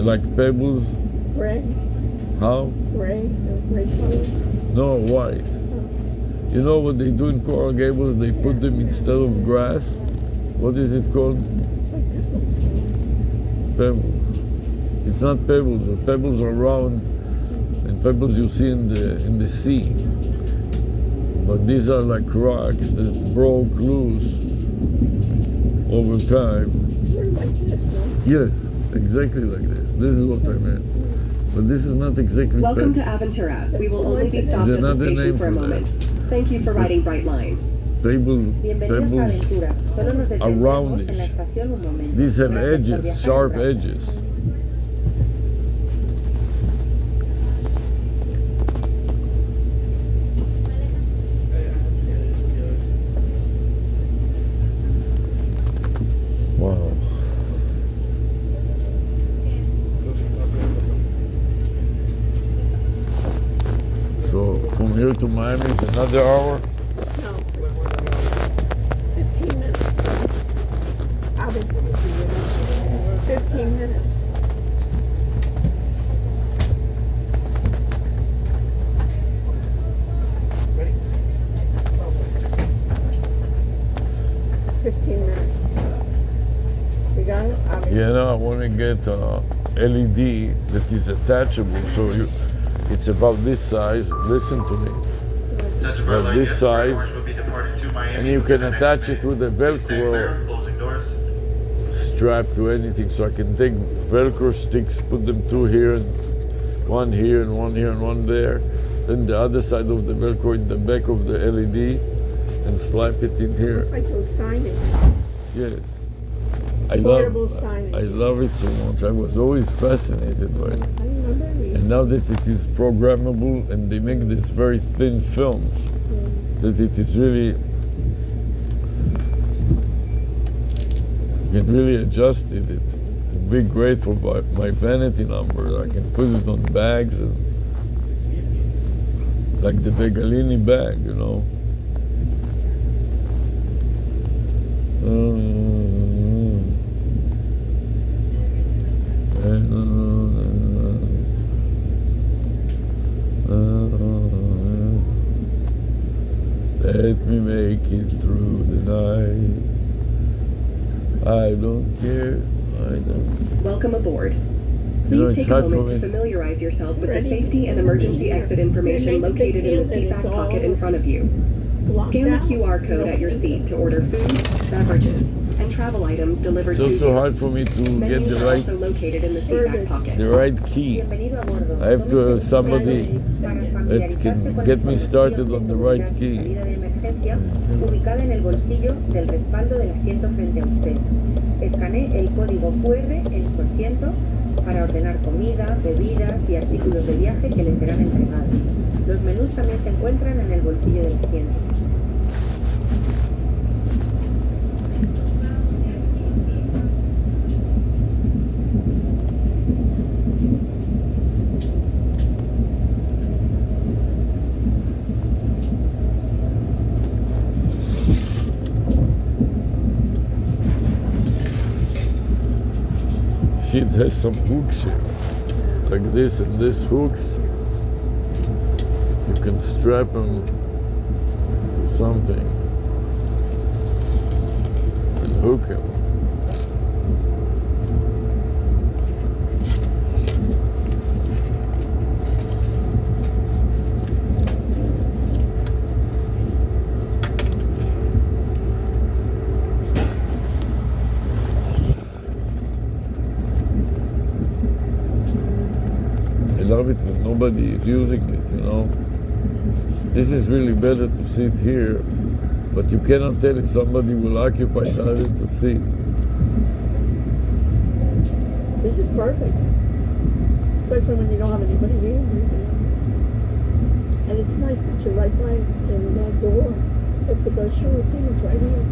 like pebbles. gray, How? gray color. No, white. You know what they do in Coral Gables? They put them instead of grass. What is it called? It's like pebbles. Pebbles. It's not pebbles. The pebbles are round, and pebbles you see in the sea. But these are like rocks that broke loose over time. Sort of like this, no? Yes, exactly like this. This is what I meant. But this is not exactly Welcome to pebbles. Aventura. We will only be stopped There's at the another station name for a for that. moment. Thank you for riding Brightline. Pebbles, Bienvenidos a Aventura. Solo nos around detendremos en la this. estación un momento. These have Gracias por edges, viajar sharp en Brightline. edges. Wow. So from here to Miami is another hour. No. 15 minutes. I'll be 15 minutes. Ready? 15 minutes. You got it? I'll be Yeah, no, I want to get LED that is attachable. So it's about this size. Listen to me. Touch of Like our light, this yes, size, Orange will be departing to Miami and you within can the attach next it minute. with a Please stand Velcro clear, closing doors. strap to anything. So I can take Velcro sticks, put them two here and one here and one here and one there. Then the other side of the Velcro in the back of the LED and slap it in here. It's like those signage. Yes. Portable signage. I love it so much. I was always fascinated by it. I remember we And now that it is programmable and they make these very thin films, that it is really, you can really adjust it. It would be great for my vanity number. I can put it on bags, and like the Begalini bag, you know. Let me make it through the night. I don't care. I don't. Welcome aboard. You know, Please it's take a hard for moment to me. familiarize yourself with the Ready? safety and emergency exit information They make a big located in the deal that seat it's back pocket all in front of you. blocked Scan the out. QR code at your seat to order food, beverages, and travel items delivered It's to also you. hard for me to get Menus the are right, also located in the seat back pocket. the right key. Bienvenido a bordo. I have to have Tómese somebody para that familiarizarse can con la get me información started de on the right seguridad y key. salida de emergencia ubicada en el bolsillo del respaldo del asiento frente a usted. Escanee el código QR en su asiento para ordenar comida, bebidas y artículos de viaje que les serán entregados. Los menús también se encuentran en el bolsillo del asiento. see it has some hooks here, like this and this hooks. You can strap them to something and hook them. I love it when nobody is using it, you know. This is really better to sit here, but you cannot tell if somebody will occupy the seat. This is perfect. Especially when you don't have anybody here. And it's nice that you're right by in that door. If the brush your routine, it's right here.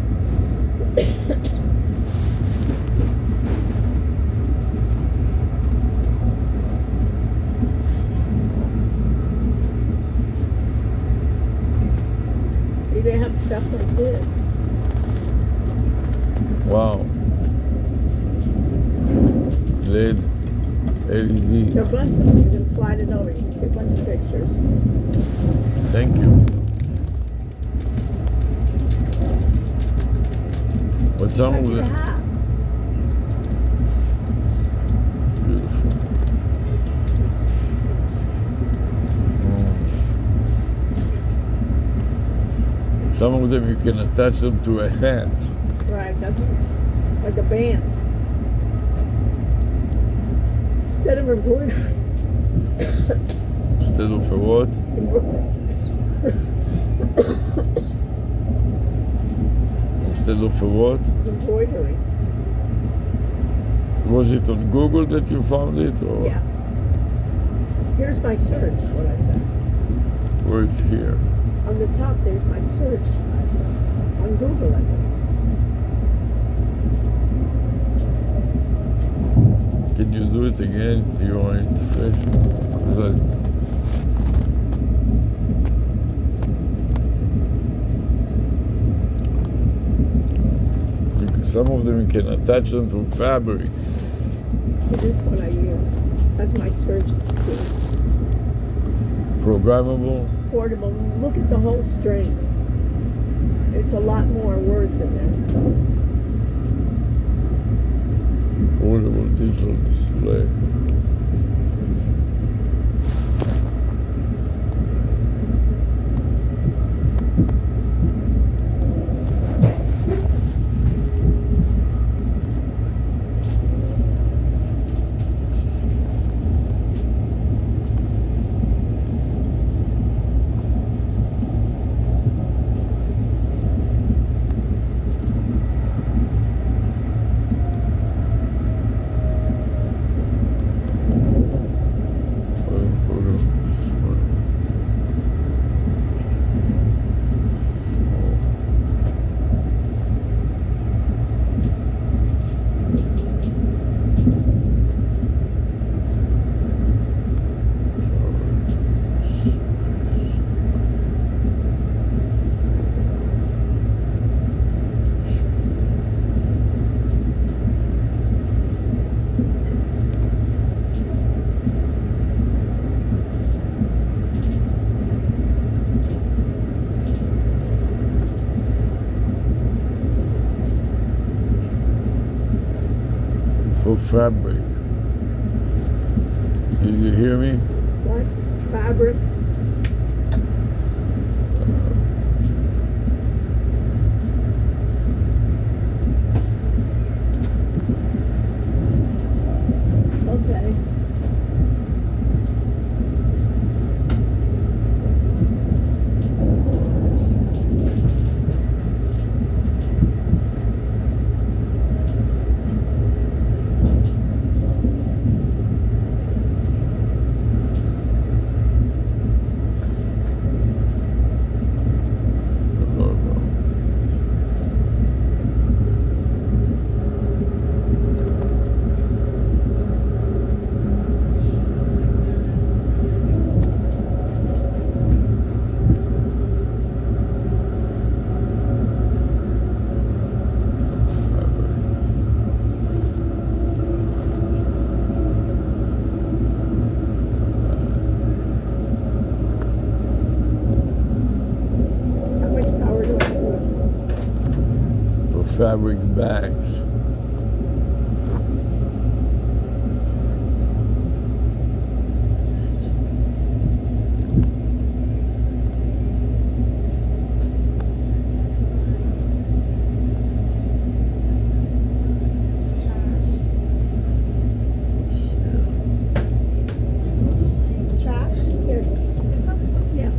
See, they have stuff like this. Wow. LED, There are a LEDs. bunch of them. You can slide it over. You can see a bunch of pictures. Thank you. But some of Like the them, hat. beautiful. Some of them you can attach them to a hat. Right, that's like a band. Instead of embroidery. Instead of a what? Instead of a what? Embroidery. Was it on Google that you found it, or Yeah. Here's my search, what I said. where it's here? On the top, there's my search. On Google, I think. Can you do it again? Your interface? 'Cause some of them you can attach them to fabric. This is what I use. That's my search tool. Programmable. Portable. Look at the whole string. It's a lot more words in there. Portable digital display. For fabric. Did you hear me? What? Fabric. Okay. fabric bags. Trash? Here. This one? Yeah.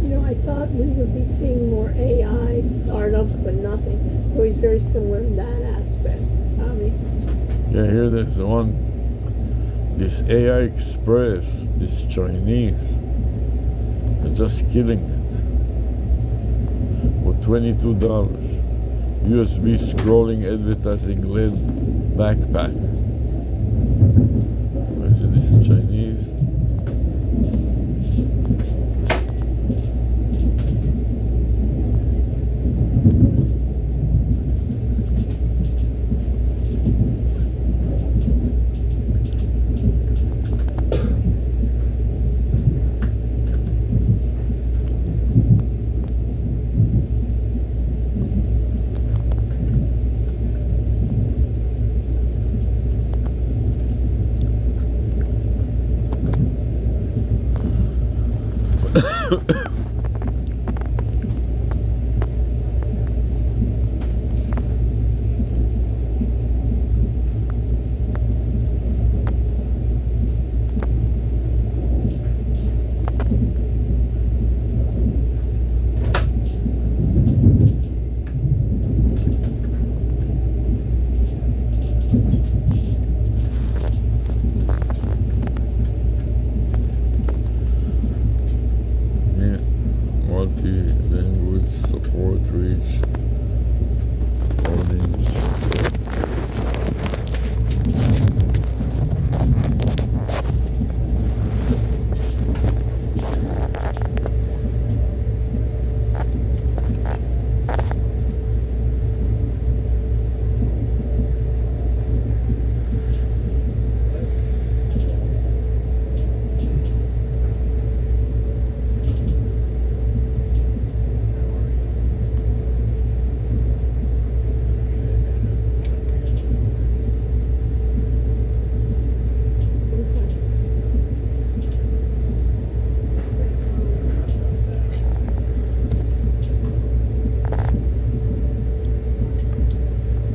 You know, I thought we would be seeing more AI startups, but nothing. So he's very similar in that aspect. I mean, Yeah, here there's one, this AI Express, this Chinese, they're just killing it for $22. USB scrolling advertising LED backpack. Where's this Chinese? Multi-language support reach audience.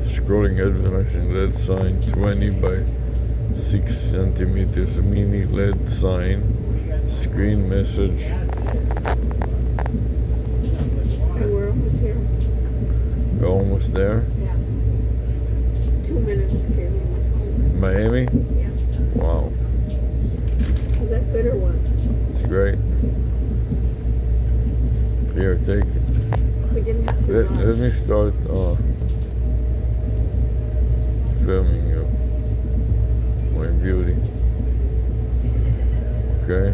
Scrolling advertising LED sign 20 by 6 centimeters mini LED sign screen message. and we're almost here. We're almost there. Yeah. 2 minutes, gave me my phone. Miami? Yeah. Wow, Was that good or what? it's great. Here, take it. We didn't have to Let drive. me start filming you, my beauty. Okay?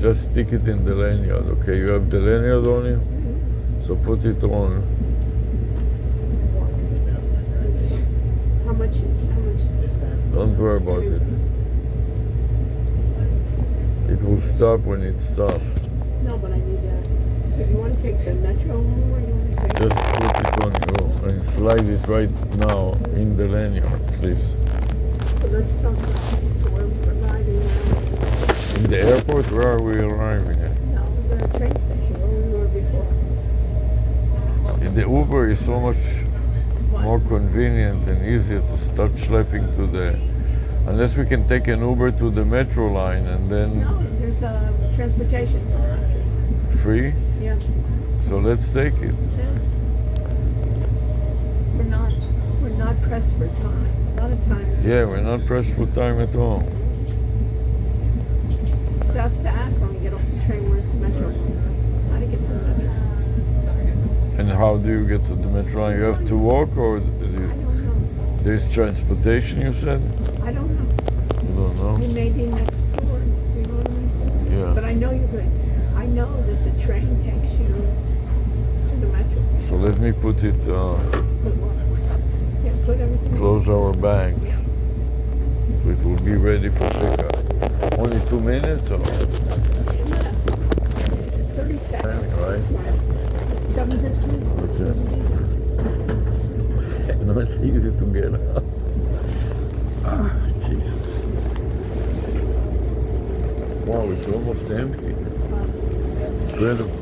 Just stick it in the lanyard, okay? You have the lanyard on you? So put it on. How much? Don't worry about it. It will stop when it stops. No, but I need that. So you want to take the metro home or you want to take Just put it on you and slide it right now in the lanyard, please. So let's talk about it. So we're arriving now. In the airport, where are we arriving at? No, we're at a train station where we were before. The Uber is so much more convenient and easier to start schlepping to the... Unless we can take an Uber to the metro line and then No, there's transportation to the country. free. Yeah. So let's take it. Yeah. We're not pressed for time. A lot of times. Yeah, we're not pressed for time at all. So I have to ask when we get off the train, where's the metro? How to get to the metro? And how do you get to the metro line? You have to walk or do I you... don't There's transportation, you said? I don't know. You don't know? You may be next door. You know what I mean? But Yeah. I know you're good. I know that the train takes you to the metro. So let me put it, Yeah, put everything. close our bags. So it will be ready for pickup. Only 2 minutes or? 30 seconds. Right? 7:15. Okay. Not easy to get up. Ah, Jesus. Wow, it's almost empty. Incredible.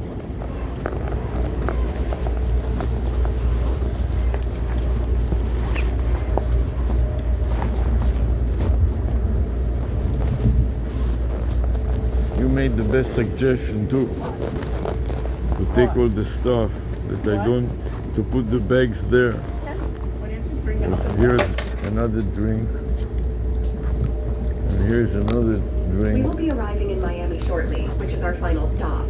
You made the best suggestion too. To take all the stuff that I don't, to put the bags there. Bring it up. Here's another drink. And here's another We drink. will be arriving in Miami shortly, which is our final stop.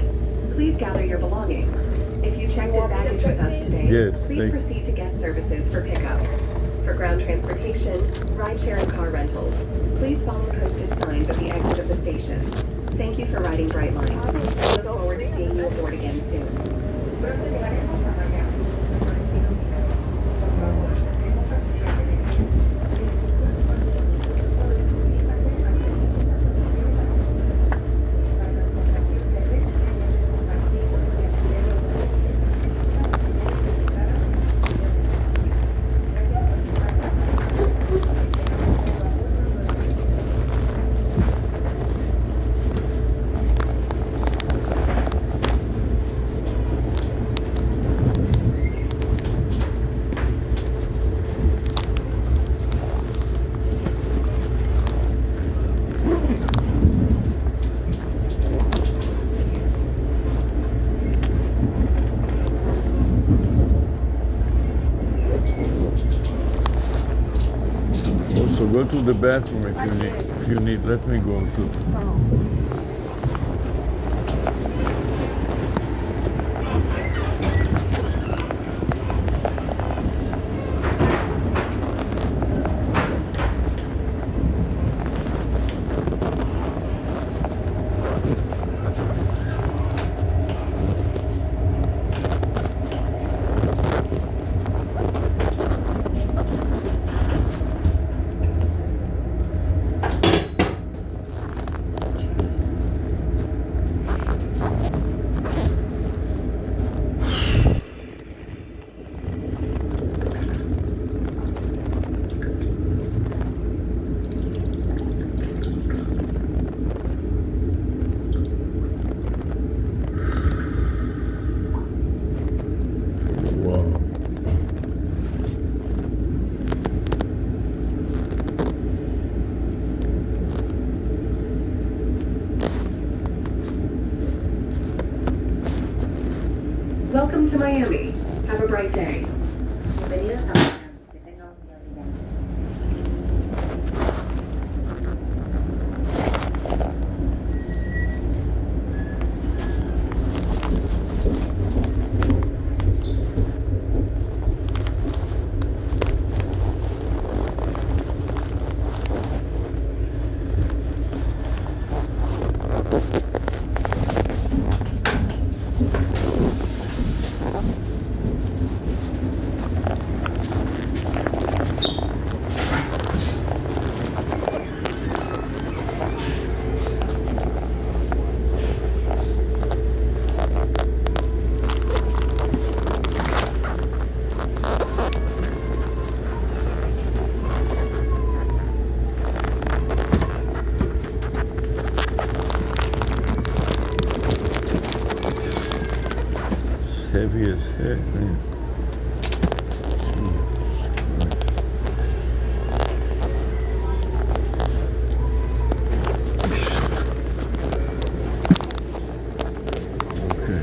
Please gather your belongings. If you checked in baggage with us today, Yes, please thank- proceed to guest services for pickup. For ground transportation, rideshare and car rentals, please follow posted signs at the exit of the station. Thank you for riding Brightline. I look forward to seeing you aboard again soon. Pronto llegaremos a Miami, con destino final. Por favor, Also, go to the bathroom if you need. If you need, let me go too. Wow. Welcome to Miami. Have a bright day. bienvenidos a Miami. Que tenga un día brillante. It's heavy as heck, man. Okay.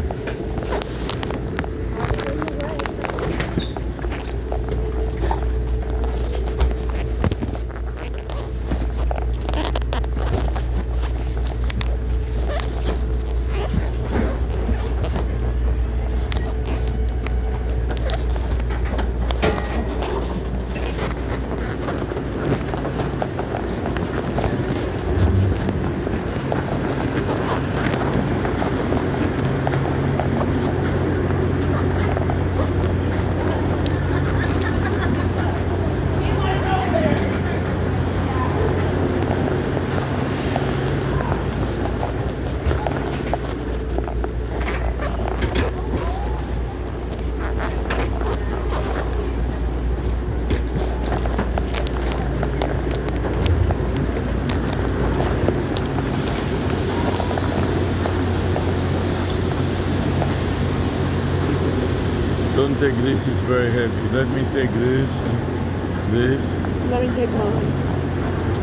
Don't take this, it's very heavy. Let me take this and this. Let me take mine.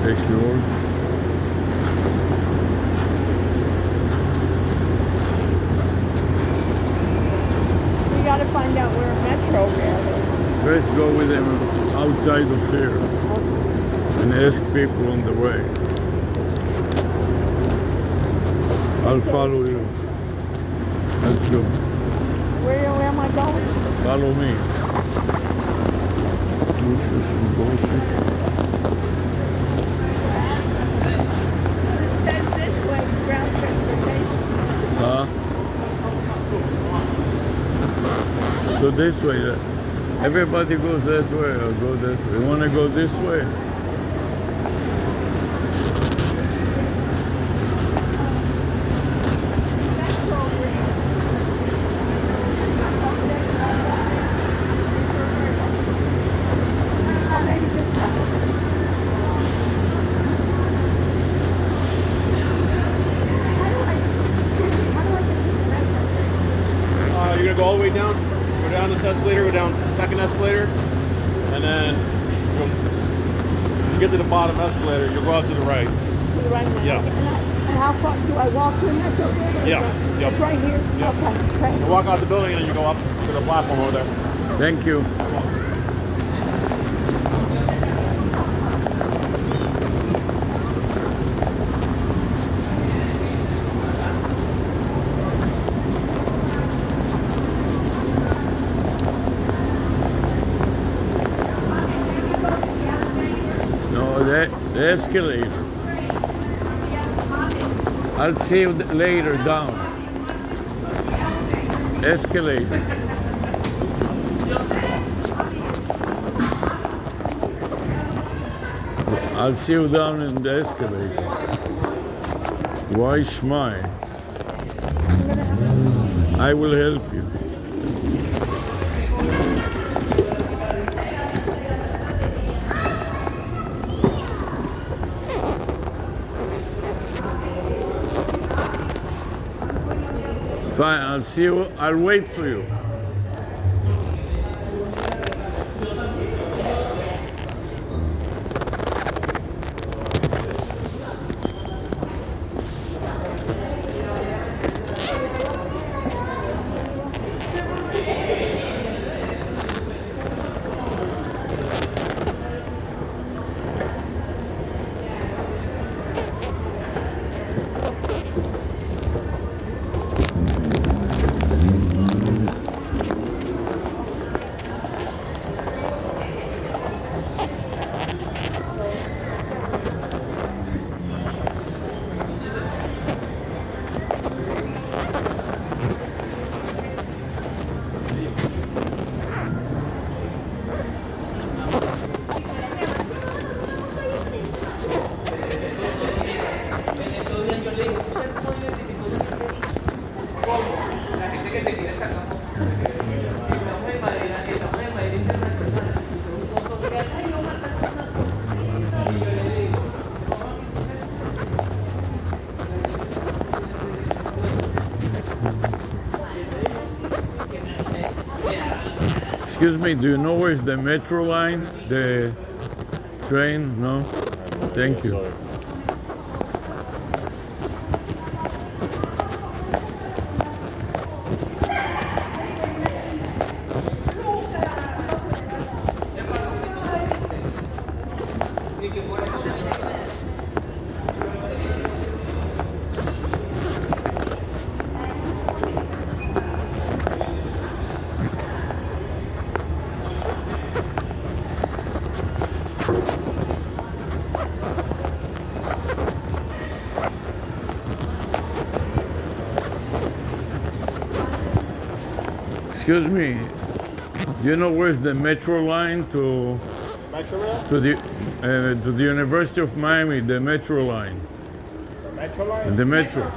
Take yours. We gotta find out where Metro Rail is. Let's go with them outside of here and ask people on the way. I'll follow you. Let's go. Where am I going? Follow me. Bushes and bullshit. It says this way is ground transportation. Huh? So this way. Everybody goes that way. I'll go that way. You want to go this way? You're gonna go all the way down. Go down this escalator. Go down the second escalator, and then you get to the bottom escalator. You'll go out to the right. To the right now. Yeah. And how far do I walk to Metro Rail? Yeah. Yep. It's right here? Yep. Okay, great. You walk out the building and then you go up to the platform over there. Thank you. No, the escalator. I'll see you later down. Escalator. I'll see you down in the escalator. Why Shmai? I will help you. Fine, I'll see you. I'll wait for you. Excuse me, do you know where's the metro line? The train? No? Thank you. Excuse me, do you know where's the metro line to Metro Rail? to the University of Miami? The metro line, Metro line? the metro.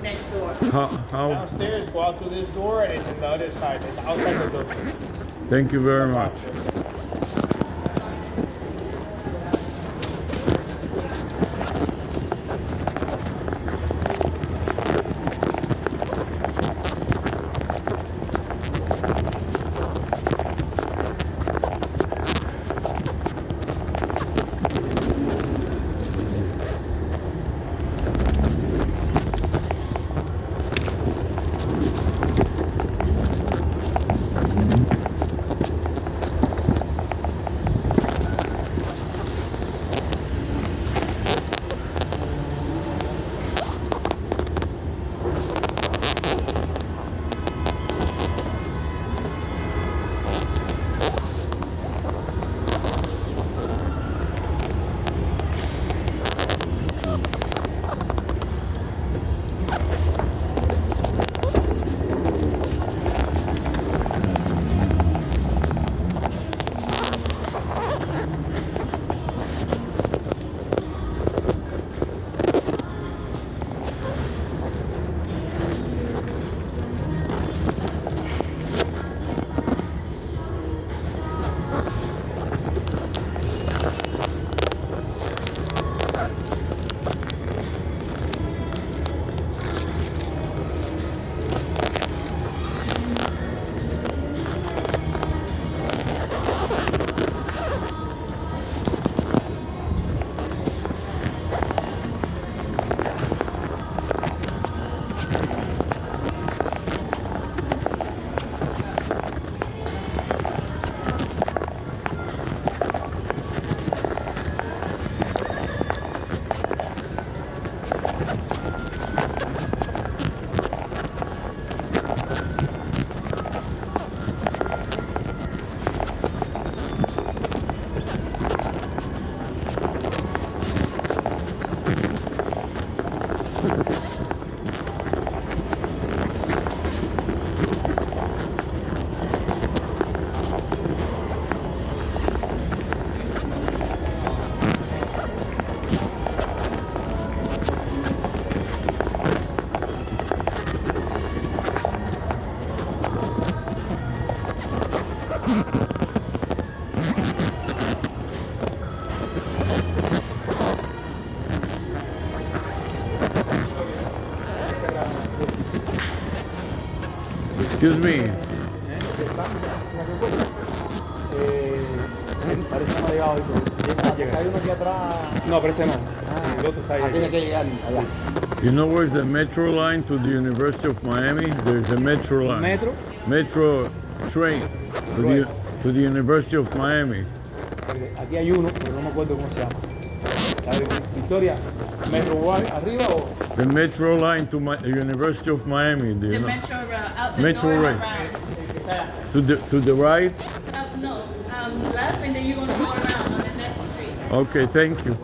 Next door. How? Downstairs, go out through this door, and it's on the other side. It's outside the building. Thank you very much. Excuse me. Parece que no ha llegado hoy, pero hay uno aquí atrás. No, parece no. El otro está ahí. Tiene que llegar allá. You know where's the metro line to the University of Miami? There's a metro line. Metro? Metro train to the University of Miami. Aquí hay uno, pero no me acuerdo cómo se llama. La de Victoria, Metro One, arriba o. The metro line to University of Miami. Do you The know? metro out the Metro door rail. around. To the right? No, left and then you're gonna go around on the next street. Okay, thank you.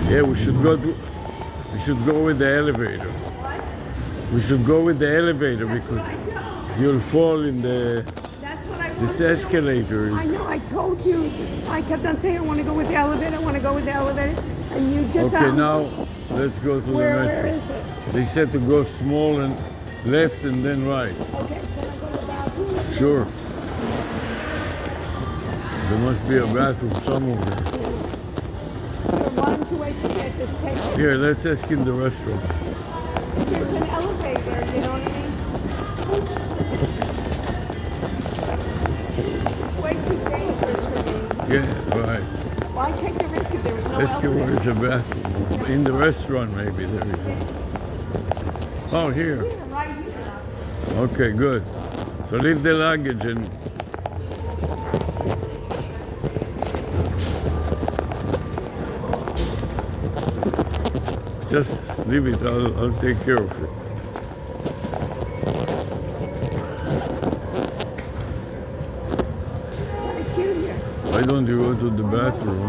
Yeah, we should go with the elevator. We should go with the elevator because you'll fall in That's what I this escalators. I know, I told you. I kept on saying I want to go with the elevator, I want to go with the elevator. And you just Okay, now let's go to where the metro. is it? They said to go small and left and then right. Okay, can I go to the bathroom? Sure. There must be a bathroom somewhere. Why don't you wait to get this taken? Here, let's ask in the restaurant. There's an elevator, you know what I mean? It's way too dangerous for me. Yeah, right. Why take the risk if there was no Let's go where elevator? is a bathroom. In the restaurant maybe there is one. Oh, here. Yeah, right here. Okay, good. So leave the luggage and just leave it. I'll take care of it. Why don't you go to the bathroom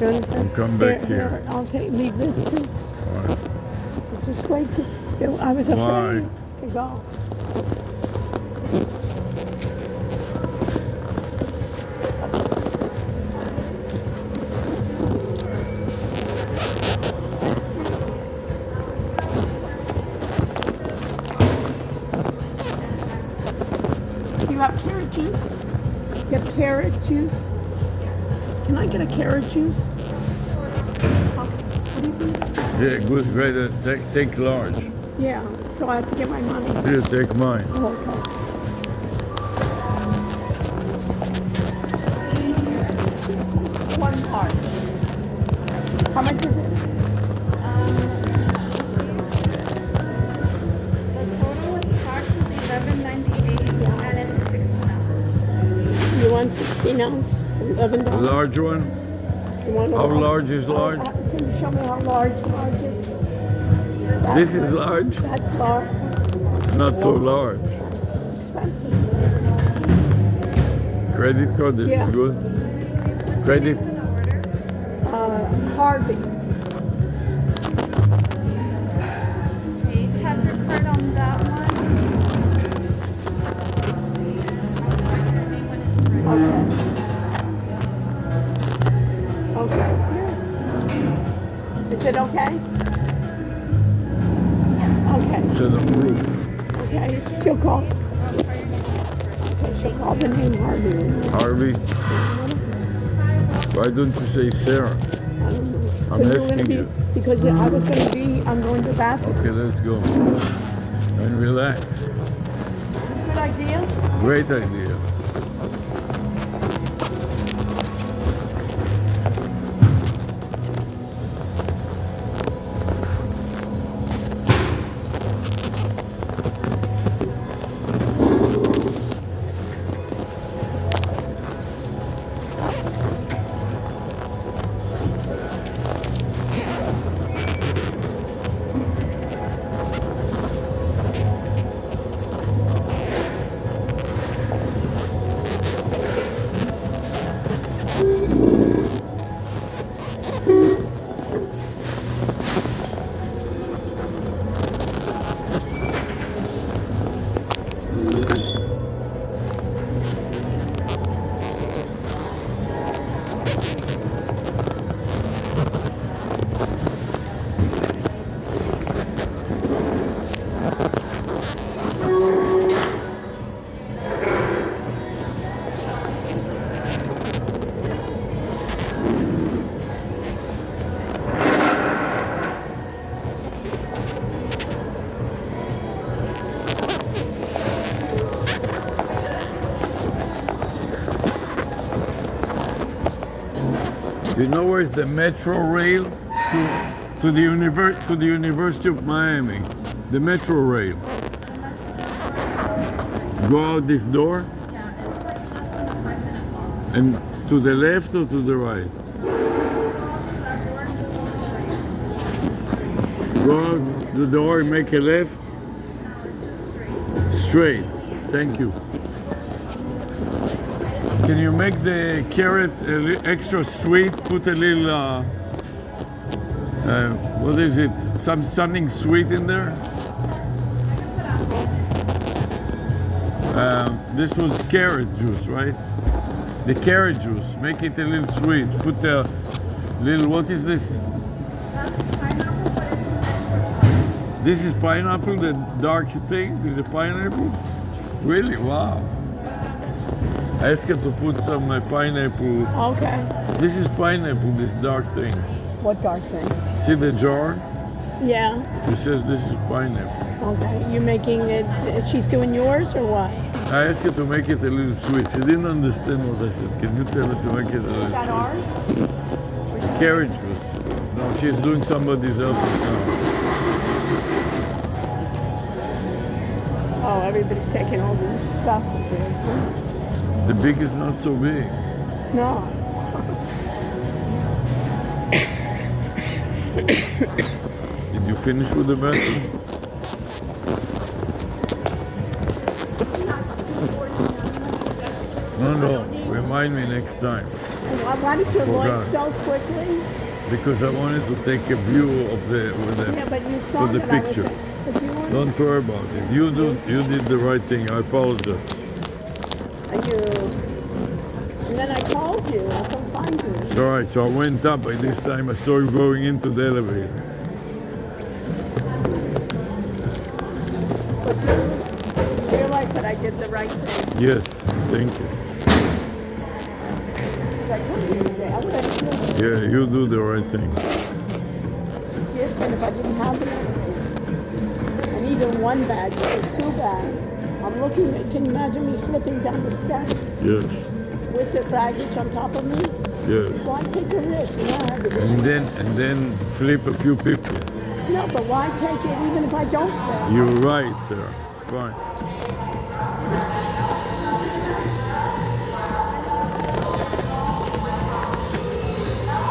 You understand? and come back here? I'll leave this too. All right. It's just way too. I was Why? afraid to go. Do you have carrot juice? You have carrot juice? Can I get a carrot juice? What do you think? Yeah, good. Great. Take large. Yeah, so I have to get my money. Here, take mine. Oh, okay. One part. How much is it? The total with tax is $11.98 and it's a 16 ounce. You want 16 ounce? $11. The large one? You want How large is large? Can you show me how large is? This is large? That's large. It's not so large. Expensive. Credit card, this Yeah. is good. Credit, Harvey. Okay, tap your card on that one. Write your name when it's ready. Okay. Is it okay? Okay. said approved. Okay. She'll call. Write your name when it's ready. Okay, she'll call the name Harvey. Harvey, why don't you say Sarah? I don't know. I'm So you were asking gonna be, you. because I was going to be, I'm going to the bathroom. Okay, let's go. And relax. Good idea. Great idea. You know where's the metro rail to the University of Miami? The metro rail. Go out this door. Yeah, it's like less than a 5-minute walk. And to the left or to the right? Go out the door and make a left. Straight. Thank you. Can you make the carrot extra sweet? Put a little, what is it? Something sweet in there? This was carrot juice, right? The carrot juice. Make it a little sweet. Put a little, what is this? That's pineapple, but it's an extra dry. This is pineapple, the dark thing? Is it pineapple? Really? Wow. I asked her to put some pineapple. Okay. This is pineapple, this dark thing. What dark thing? See the jar? Yeah. She says this is pineapple. Okay. You making it? She's doing yours or what? I asked her to make it a little sweet. She didn't understand what I said. Can you tell her to make it a little Is that ours? sweet? Carrot juice. No, she's doing somebody else's now. Oh, everybody's taking all this stuff. The big is not so big. No. Did you finish with the bathroom? No. Remind me next time. Why did you Forgot. look so quickly? Because I wanted to take a view of Yeah, but you saw for the that I was- picture. But you weren't. Don't worry about it. You did the right thing. I apologize. And then I called you. I couldn't find you. It's all right. So I went up. By this time, I saw you going into the elevator. But you realized that I did the right thing. Yes. Thank you. I told you today. I would have killed Yeah, you do the right thing. you. And if I didn't have it, than one bag, there's two bags. I'm looking at, can you imagine me slipping down the steps Yes. with the baggage on top of me? Yes. Why take a risk? You know, I have to And then flip a few people. no, but why take it even if I don't fail? You're right, sir. Fine.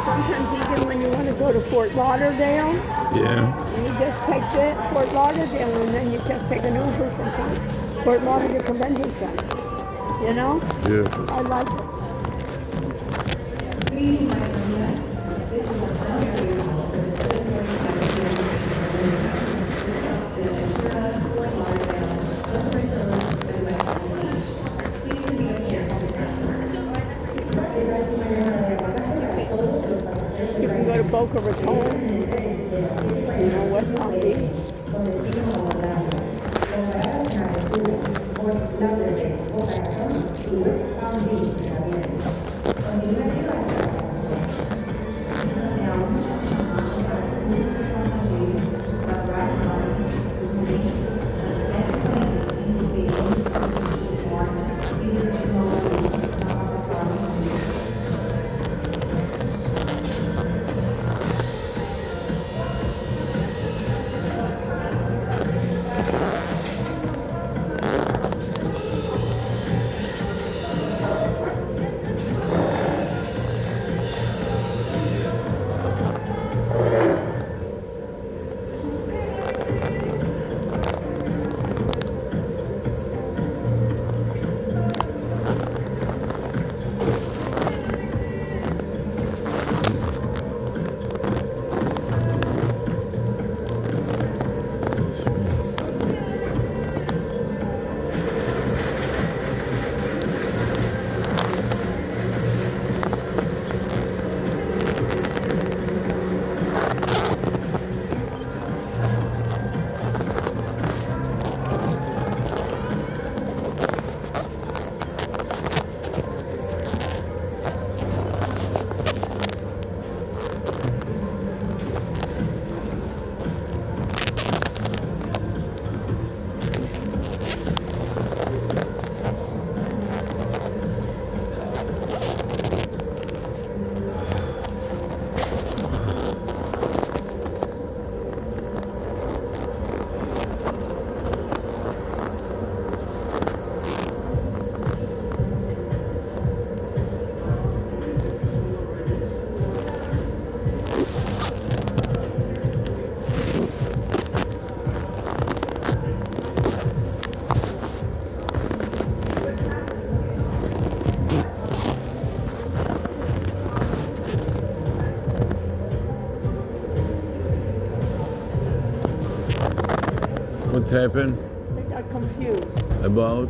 Sometimes even when you want to go to Fort Lauderdale, Yeah. you just take the Fort Lauderdale and then you just take an Uber from Fort Lauderdale Convention Center. You know? Yeah. I like it. You can go to Boca Raton, you know, West Palm Beach. What happened? They got confused, About?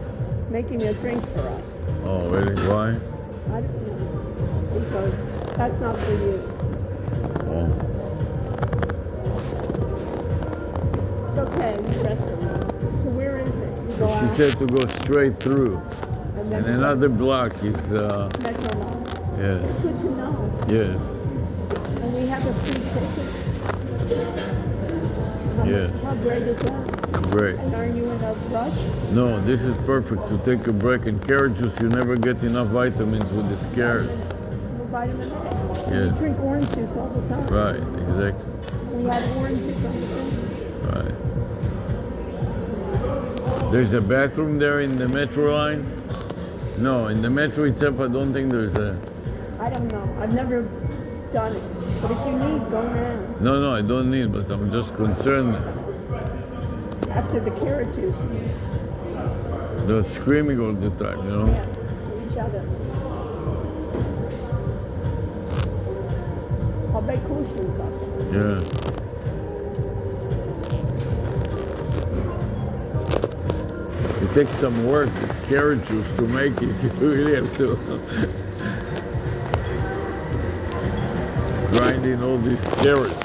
making a drink for us. Oh, really? Why? I don't know, because that's not for you. Oh. It's okay, we rest it. So where is it? You go She out, said to go straight through. and then And another block is, Metro line. yes, It's good to know. yes, And we have a free ticket. Yes. How great is that? great. And are you in a rush? No, this is perfect to take a break. In carrot juice, you never get enough vitamins with this carrot. No vitamin A. And Yes. we drink orange juice all the time. Right, exactly. We had orange juice on the thing. Right. There's a bathroom there in the metro line? No, in the metro itself, I don't think there's a... I don't know. I've never done it. But if you need, go now. No, I don't need, but I'm just concerned. After the carrot juice. They're screaming all the time, you know? Yeah, to each other. I'll make courtroom coffee. Yeah. It takes some work, this carrot juice, to make it. You really have to grind in all these carrots.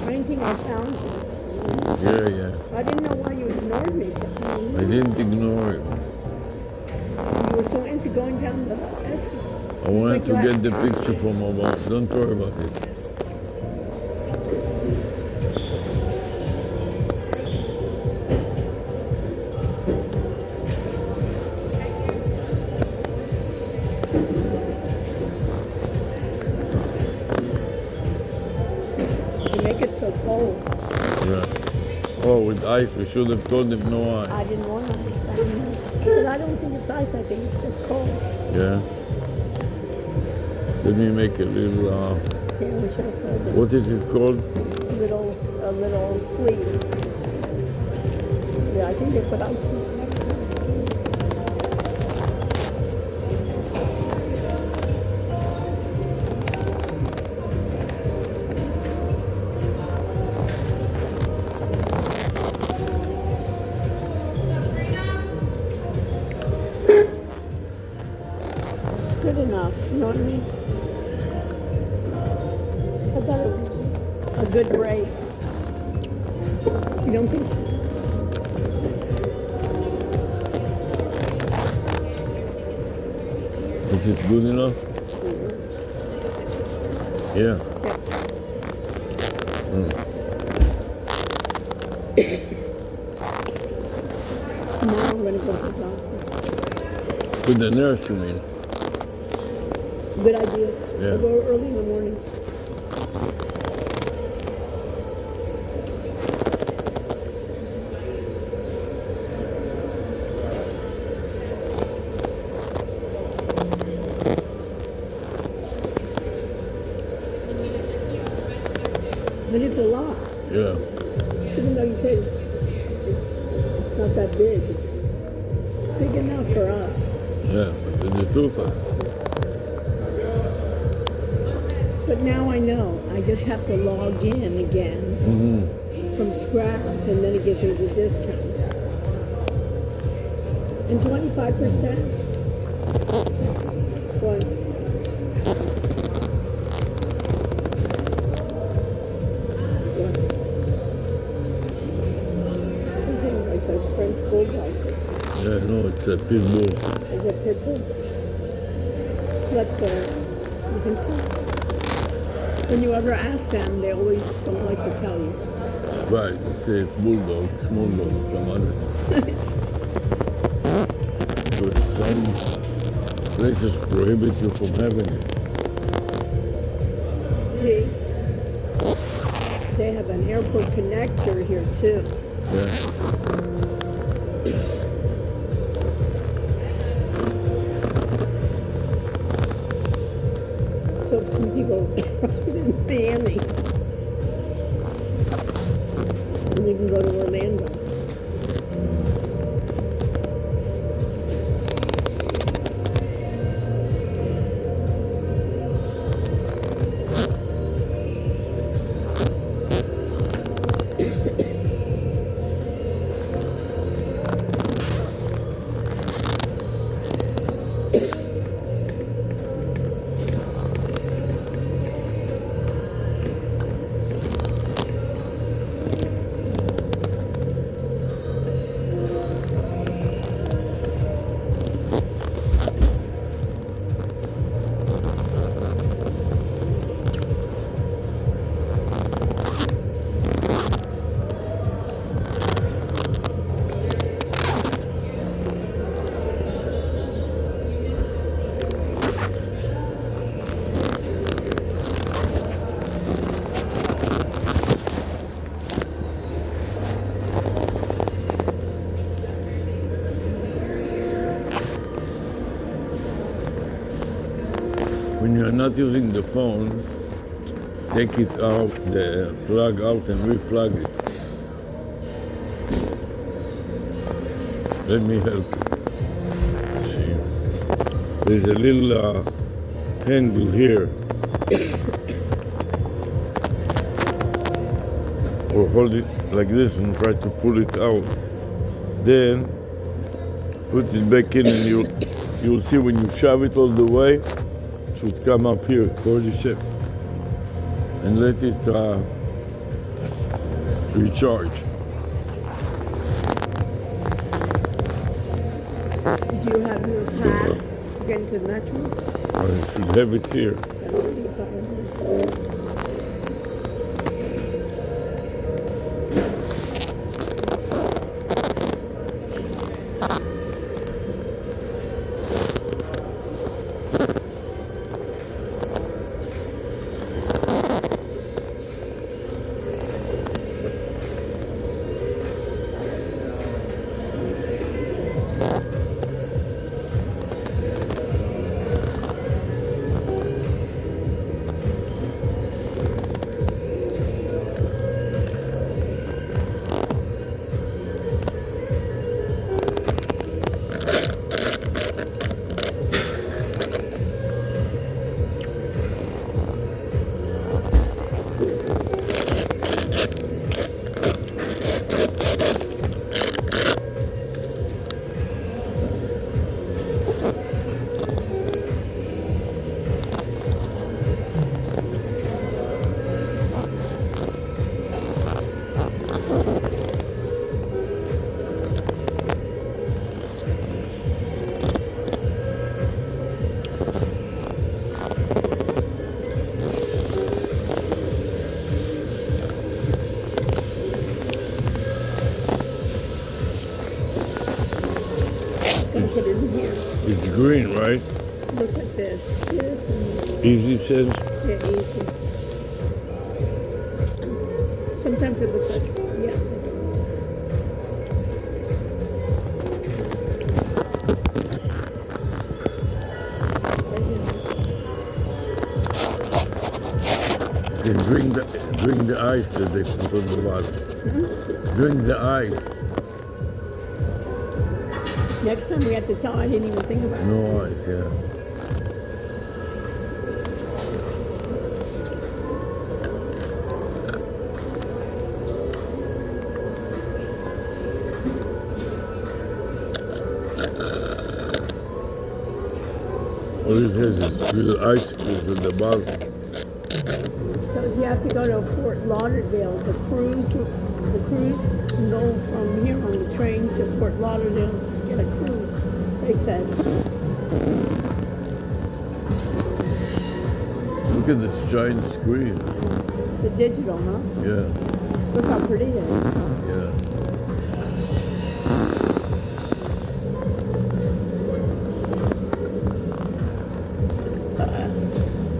Anything I found you. Yeah. I didn't know why you ignored me. I didn't ignore it. You were so into going down the escalator. I wanted to get the picture from above. Don't worry about it. You make it so cold. Yeah. Oh, with ice, we should have told him no ice. I didn't want ice. I didn't know. But I don't think it's ice. I think it's just cold. Yeah. Let me make a little, Yeah, we should have told them. what is it called? A little sleeve. Yeah, I think they put ice in it. Good enough, you know what I mean? I thought it was a good rate. You don't think so? Is this good enough? Yeah. Tomorrow I'm gonna go to the doctor. To the nurse, you mean? Good idea. Yeah. I'll go early in the morning. But it's a lot. Yeah. Even though you say it's not that big, it's big enough for us. Yeah, but the truth is, But now I know. I just have to log in again from scratch, and then it gives me the discounts. And 25%. What? Something like those French bulldogs. yeah, no, it's a pit bull. Is it pit bull? Sluts are, you can tell. When you ever ask them, they always don't like to tell you. Right, they say it's bulldog, small dog, some other thing. But some places prohibit you from having it. See? They have an airport connector here too. Yeah. So some people in Miami. And we can go to Orlando. When you're not using the phone, take it out, the plug out, and re-plug it. Let me help you. See, there's a little handle here. Or hold it like this and try to pull it out. Then put it back in, and you'll see when you shove it all the way, it should come up here for the shape, and let it recharge. Do you have your pass to get into the metro? I should have it here. Let me see if I gonna put it in here. It's green, right? Looks like this. This and Easy says. yeah, easy. Sometimes it looks like yeah. Then drink the ice that they put on the bottom. Drink the ice. Next time we have to tell. I didn't even think about it. No ice, yeah. All it has is little icicles at the bottom. So if you have to go to Fort Lauderdale, the cruise can go from here on the train to Fort Lauderdale, get a cruise, they said. Look at this giant screen. The digital, huh? Yeah, Look how pretty it is. yeah.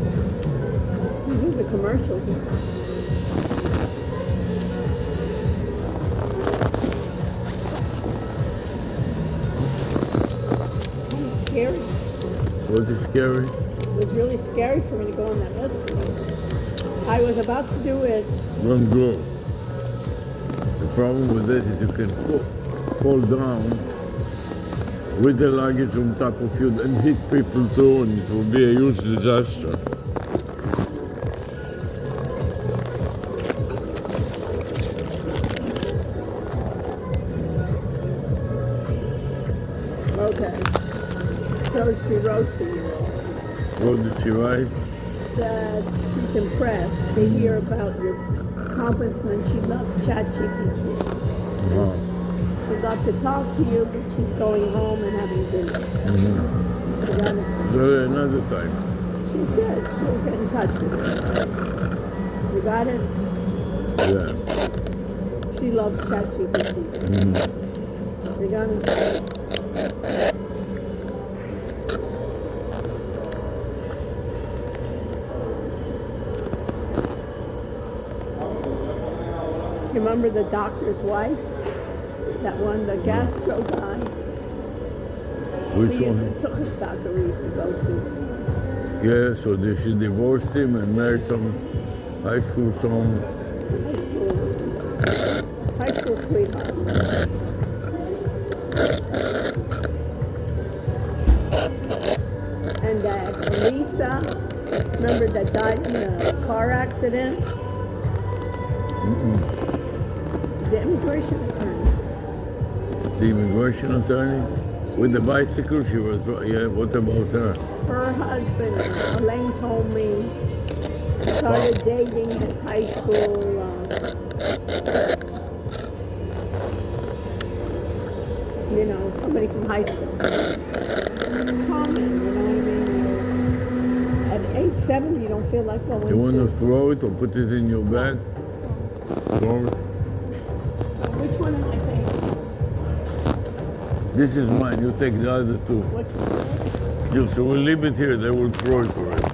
These are the commercials. Kind of scary. What is scary? It was really scary for me to go on that escalator. I was about to do it. Don't go. The problem with that is you can fall down with the luggage on top of you and hit people too, and it will be a huge disaster. Okay. So she wrote to you What did she write? that she's impressed to hear about your accomplishments. She loves ChatGPT. Wow. She'd love to talk to you, but she's going home and having dinner. You got it? So another time. She said she'll get in touch with you. You got it? Yeah. She loves ChatGPT. You got it? You remember the doctor's wife? That one, the gastro guy? Which The one? Tuchestacker we used to go to. Yeah, so she divorced him and married some high school High school sweetheart. And that Lisa, remember that died in a car accident? The immigration attorney. The immigration attorney? With the bicycle, she was, yeah, what about her? Her husband, Elaine told me, started dating his high school, somebody from high school. Common, you know what I mean? 70, you don't feel like going You want to to. throw it or put it in your bag? Throw it. Which one am I paying? This is mine. You take the other two. Which one is this? You, so we'll leave it here. They will throw it already.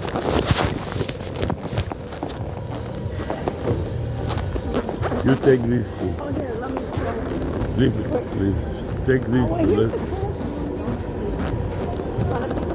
You take these two. Oh, here, let me throw. Leave it, please. Take these Oh, two. here's Let's. the trash. Let me see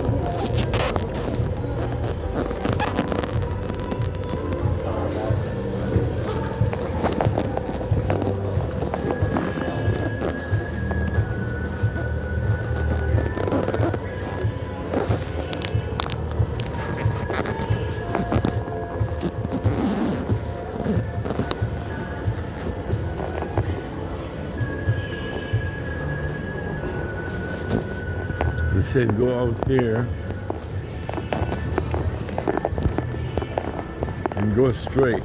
They said go out here and go straight.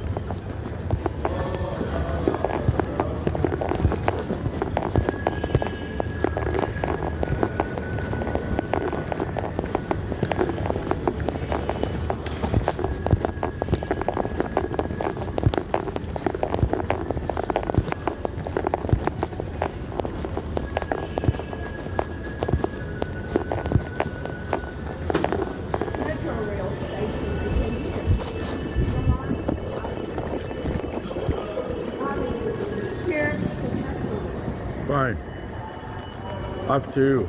Metro rail station. Here. Fine. After you.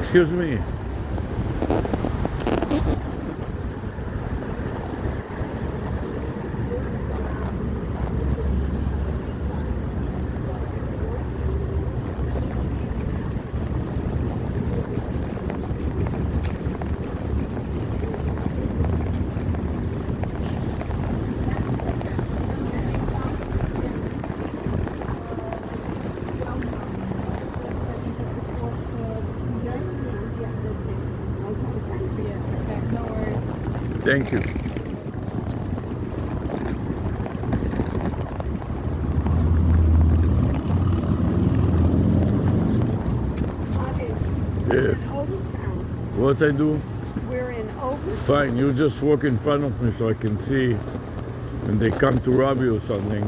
Excuse me. Thank you. Yeah. Overtown. What I do? We're in Overtown. Fine. You just walk in front of me so I can see when they come to rob you or something.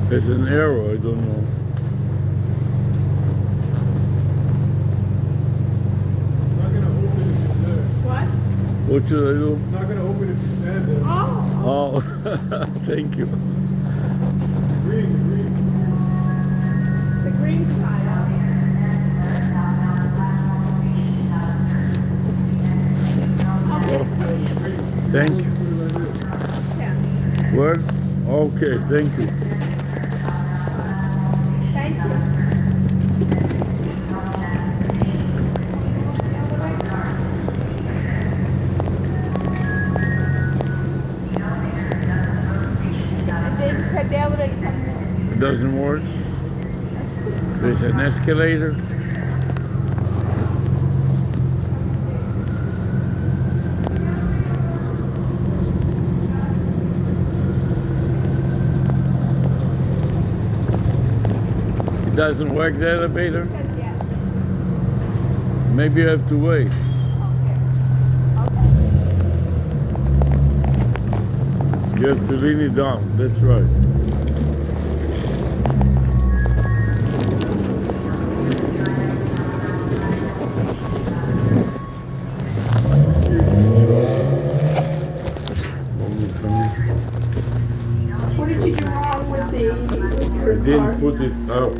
There's an arrow, I don't know. It's not gonna open if you're there. What? What should I do? It's not gonna open if you stand there. Oh. Oh, thank you. Green, The green side. Okay. Thank you. Yeah. Where? Okay, thank you. Thank you. They said they already come in. It doesn't work. There's an escalator. It doesn't work, the elevator. Yes. Maybe you have to wait. You have to lean it down. That's right. Excuse me, moment for me. What did you do wrong with I your didn't car? put it up.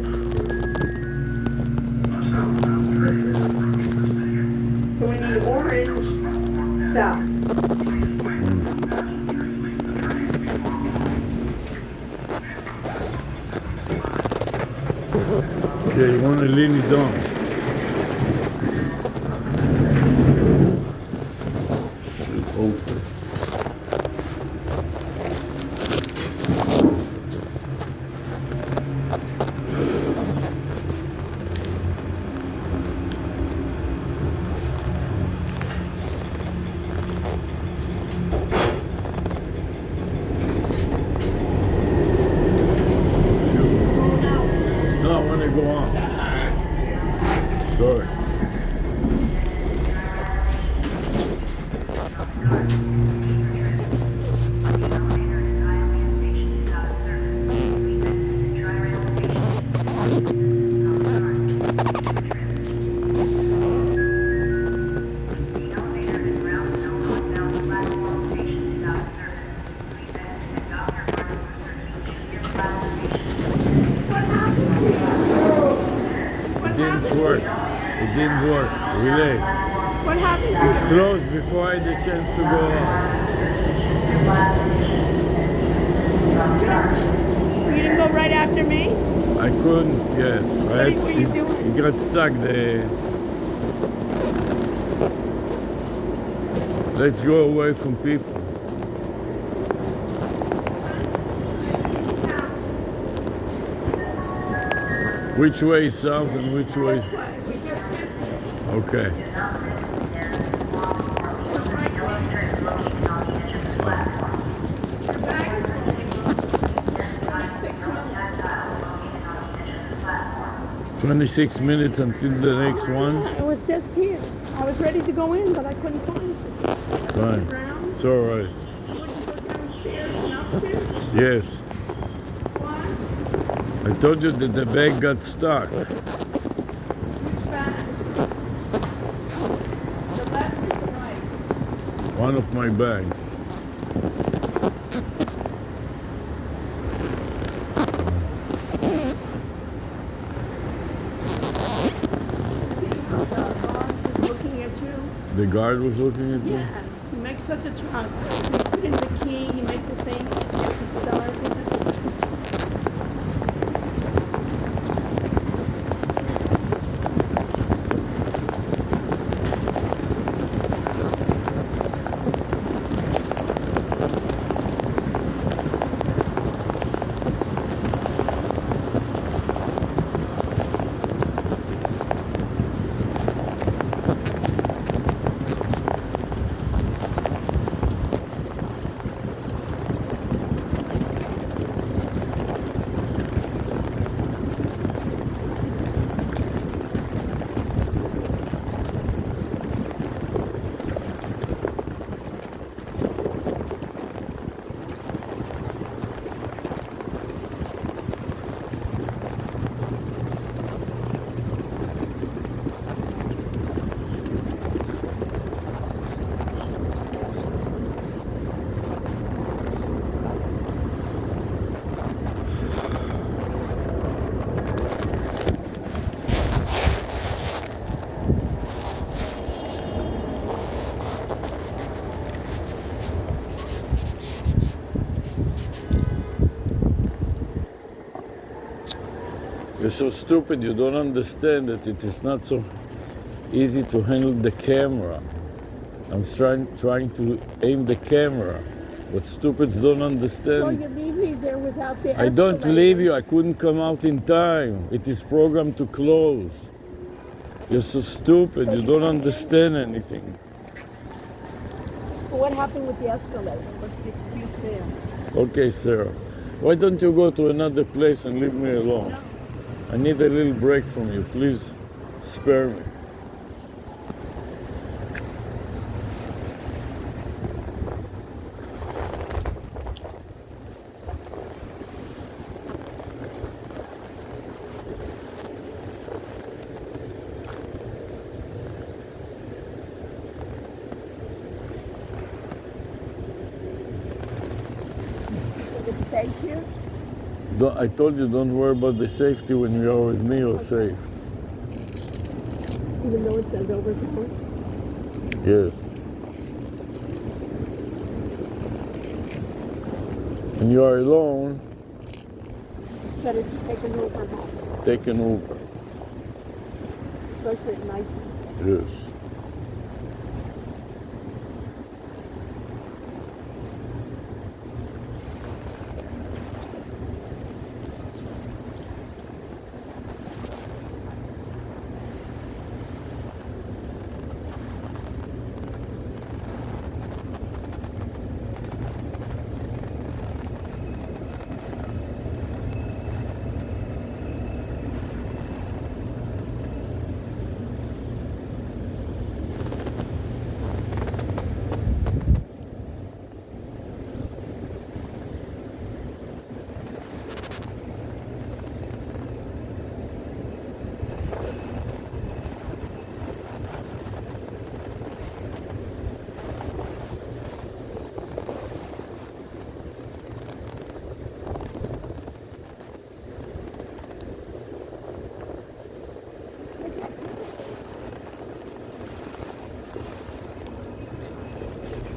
So we need orange south. Okay, you want to lean it down. Should open. No, I want to go on. Sorry. It didn't work. It didn't work. Relax. What happened to It closed before I had the chance to go on. You didn't go right after me? I couldn't, yes. What were you doing? It got stuck there. Let's go away from people. Which way is south and which way is... Okay. Bag 26 minutes until the next one. It was just here. I was ready to go in, but I couldn't find it. Fine. It's all right. You want to go downstairs and upstairs? Yes. Why? I told you that the bag got stuck. Which bag? The left or the right? One of my bags. The guard was looking at me? Yes, he makes such a trust. You put in the key, you make the thing, you start it. You're so stupid, you don't understand that it is not so easy to handle the camera. I'm trying to aim the camera. What stupids don't understand. Well, you leave me there without the I don't escalator. leave you, I couldn't come out in time. It is programmed to close. You're so stupid, you don't understand anything. What happened with the escalator? What's the excuse there? Okay, Sarah. Why don't you go to another place and leave me alone? I need a little break from you. Please spare me. Is it safe here? I told you don't worry about the safety when you are with me, you're safe. Even though it says overflow? Yes. When you are alone, Better to take an Uber home, take an Uber. especially at night. Yes.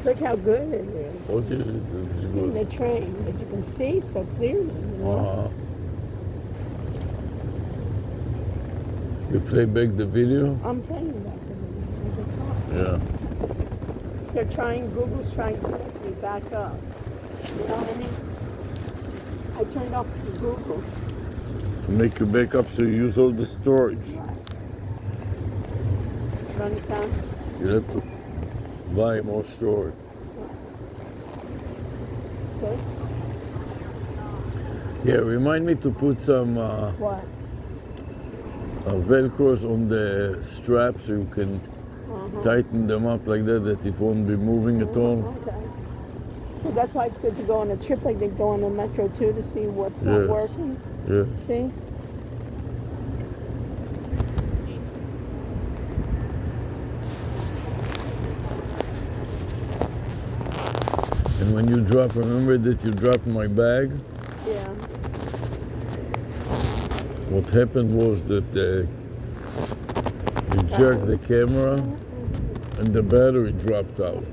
Look how good it is. What is it? It is In good. the train that you can see so clearly. You know? Uh-huh. You play back the video? I'm telling you that. I just saw it. Yeah. They're trying, Google's trying to make me back up. You know what I mean? I turned off Google. To make you back up so you use all the storage. You understand? You have to buy more storage. Okay. Yeah, remind me to put some What? Velcros on the straps so you can tighten them up like that it won't be moving at all. Okay. So that's why it's good to go on a trip like they go on a metro too to see what's not Yes. working. Yeah. See? And when you drop, remember that you dropped my bag? Yeah. What happened was that you jerked the camera and the battery dropped out.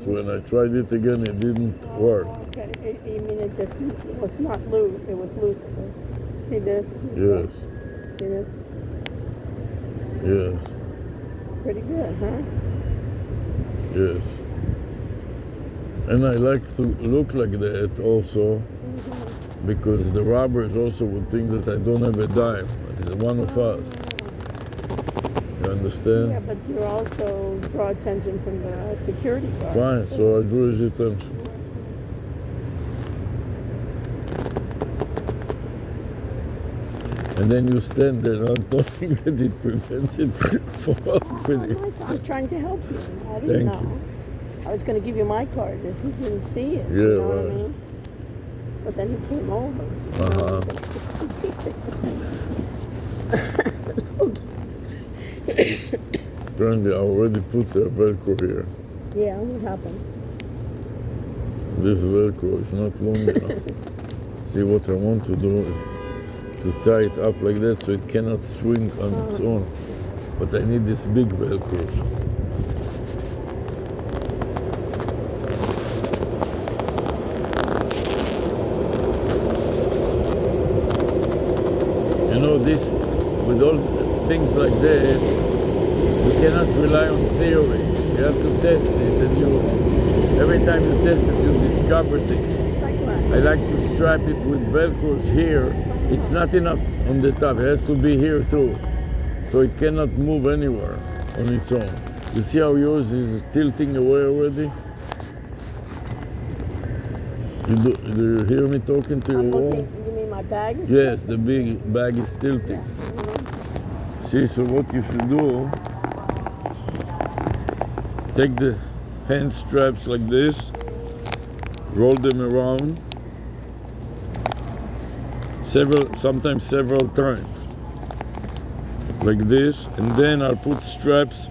So when I tried it again, it didn't work. Okay. You mean it just was not loose? It was loose. See this? Yes, See this? yes, Pretty good, huh? yes. And I like to look like that also because the robbers also would think that I don't have a dime. It's one of us. You understand? Yeah, but you also draw attention from the security guards. Fine, so I drew his attention. And then you stand there not knowing that it prevents it from happening. I'm trying to help you. I didn't Thank know. you. I was going to give you my card if he didn't see it. Yeah, you know what I right. mean? But then he came over. Apparently I already put a Velcro here. Yeah, what happened? This Velcro is not long enough. See, what I want to do is to tie it up like that so it cannot swing on its own. But I need this big Velcros. You know, know, this, with all things like that, you cannot rely on theory. You have to test it, and every time you test it, you discover things. Like what? I like to strap it with Velcros here. It's not enough on the top, it has to be here too. So it cannot move anywhere on its own. You see how yours is tilting away already? Do you hear me talking to your wall? You mean my bag? Yes, the big bag is tilting. See, so what you should do, take the hand straps like this, roll them around, sometimes several times, like this, and then I'll put straps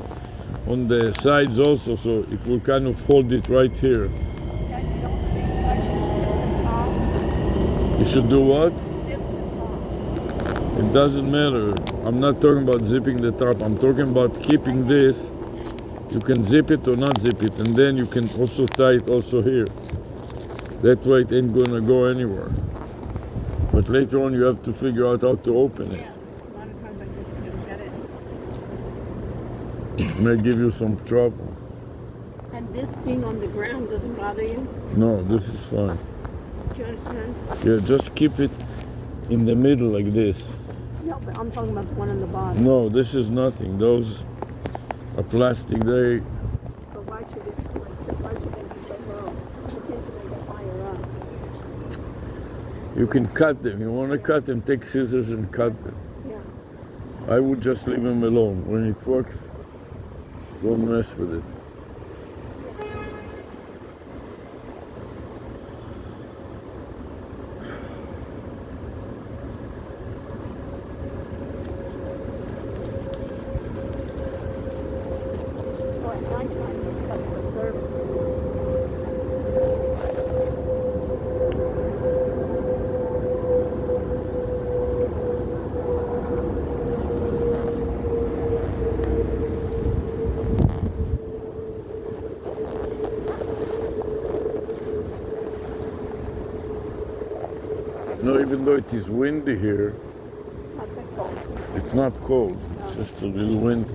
on the sides also, so it will kind of hold it right here. You should do what? It doesn't matter. I'm not talking about zipping the top. I'm talking about keeping this. You can zip it or not zip it, and then you can also tie it also here. That way it ain't gonna go anywhere. But later on you have to figure out how to open it. A lot of times I just don't get it. It may give you some trouble. And this being on the ground doesn't bother you? No, this is fine. Do you understand? Yeah, just keep it in the middle like this. No, but I'm talking about the one on the bottom. No, this is nothing. Those are plastic. They. But why should it be so low? I think to make it higher up. You can cut them. You want to cut them, take scissors and cut them. Yeah. I would just leave them alone. When it works, don't mess with it. Oh, at night time, it's cut for service. No, even though it is windy here, Not that cold. it's not cold. It's just a little windy.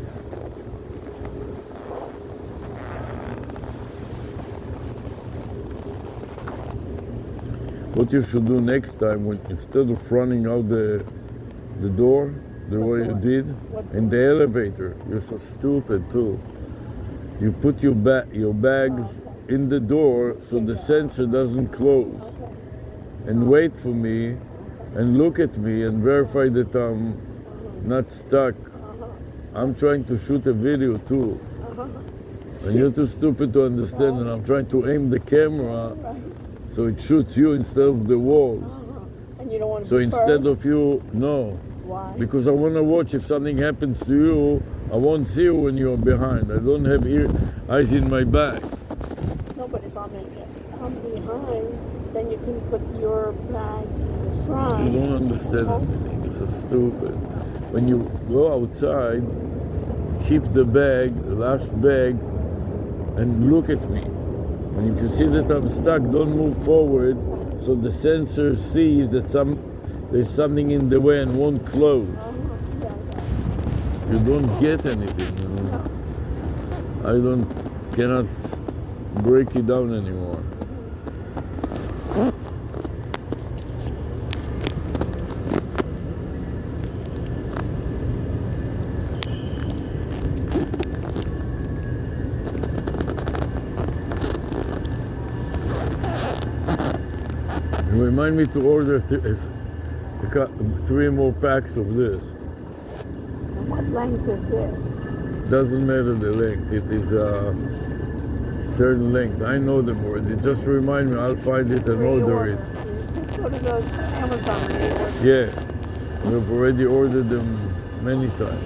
What you should do next time, when instead of running out the door the way you did in the elevator, you're so stupid too. You put your bags in the door so the sensor doesn't close, and wait for me, and look at me and verify that I'm not stuck. I'm trying to shoot a video too, and you're too stupid to understand. And I'm trying to aim the camera so it shoots you instead of the walls. And you don't want to So be instead first? of you, no. Why? Because I want to watch if something happens to you, I won't see you when you're behind. I don't have eyes in my back. No, but if I'm behind, then you can put your bag in the front. You don't understand anything. It's so stupid. When you go outside, keep the bag, the last bag, and look at me. And if you see that I'm stuck, don't move forward so the sensor sees that there's something in the way and won't close. You don't get anything, you know. I cannot break it down anymore. Remind me to order 3 more packs of this. And what length is this? Doesn't matter the length, it is a certain length. I know them already. Just remind me, I'll find it and order it. Just go to the Amazon and order. Yeah, we've already ordered them many times.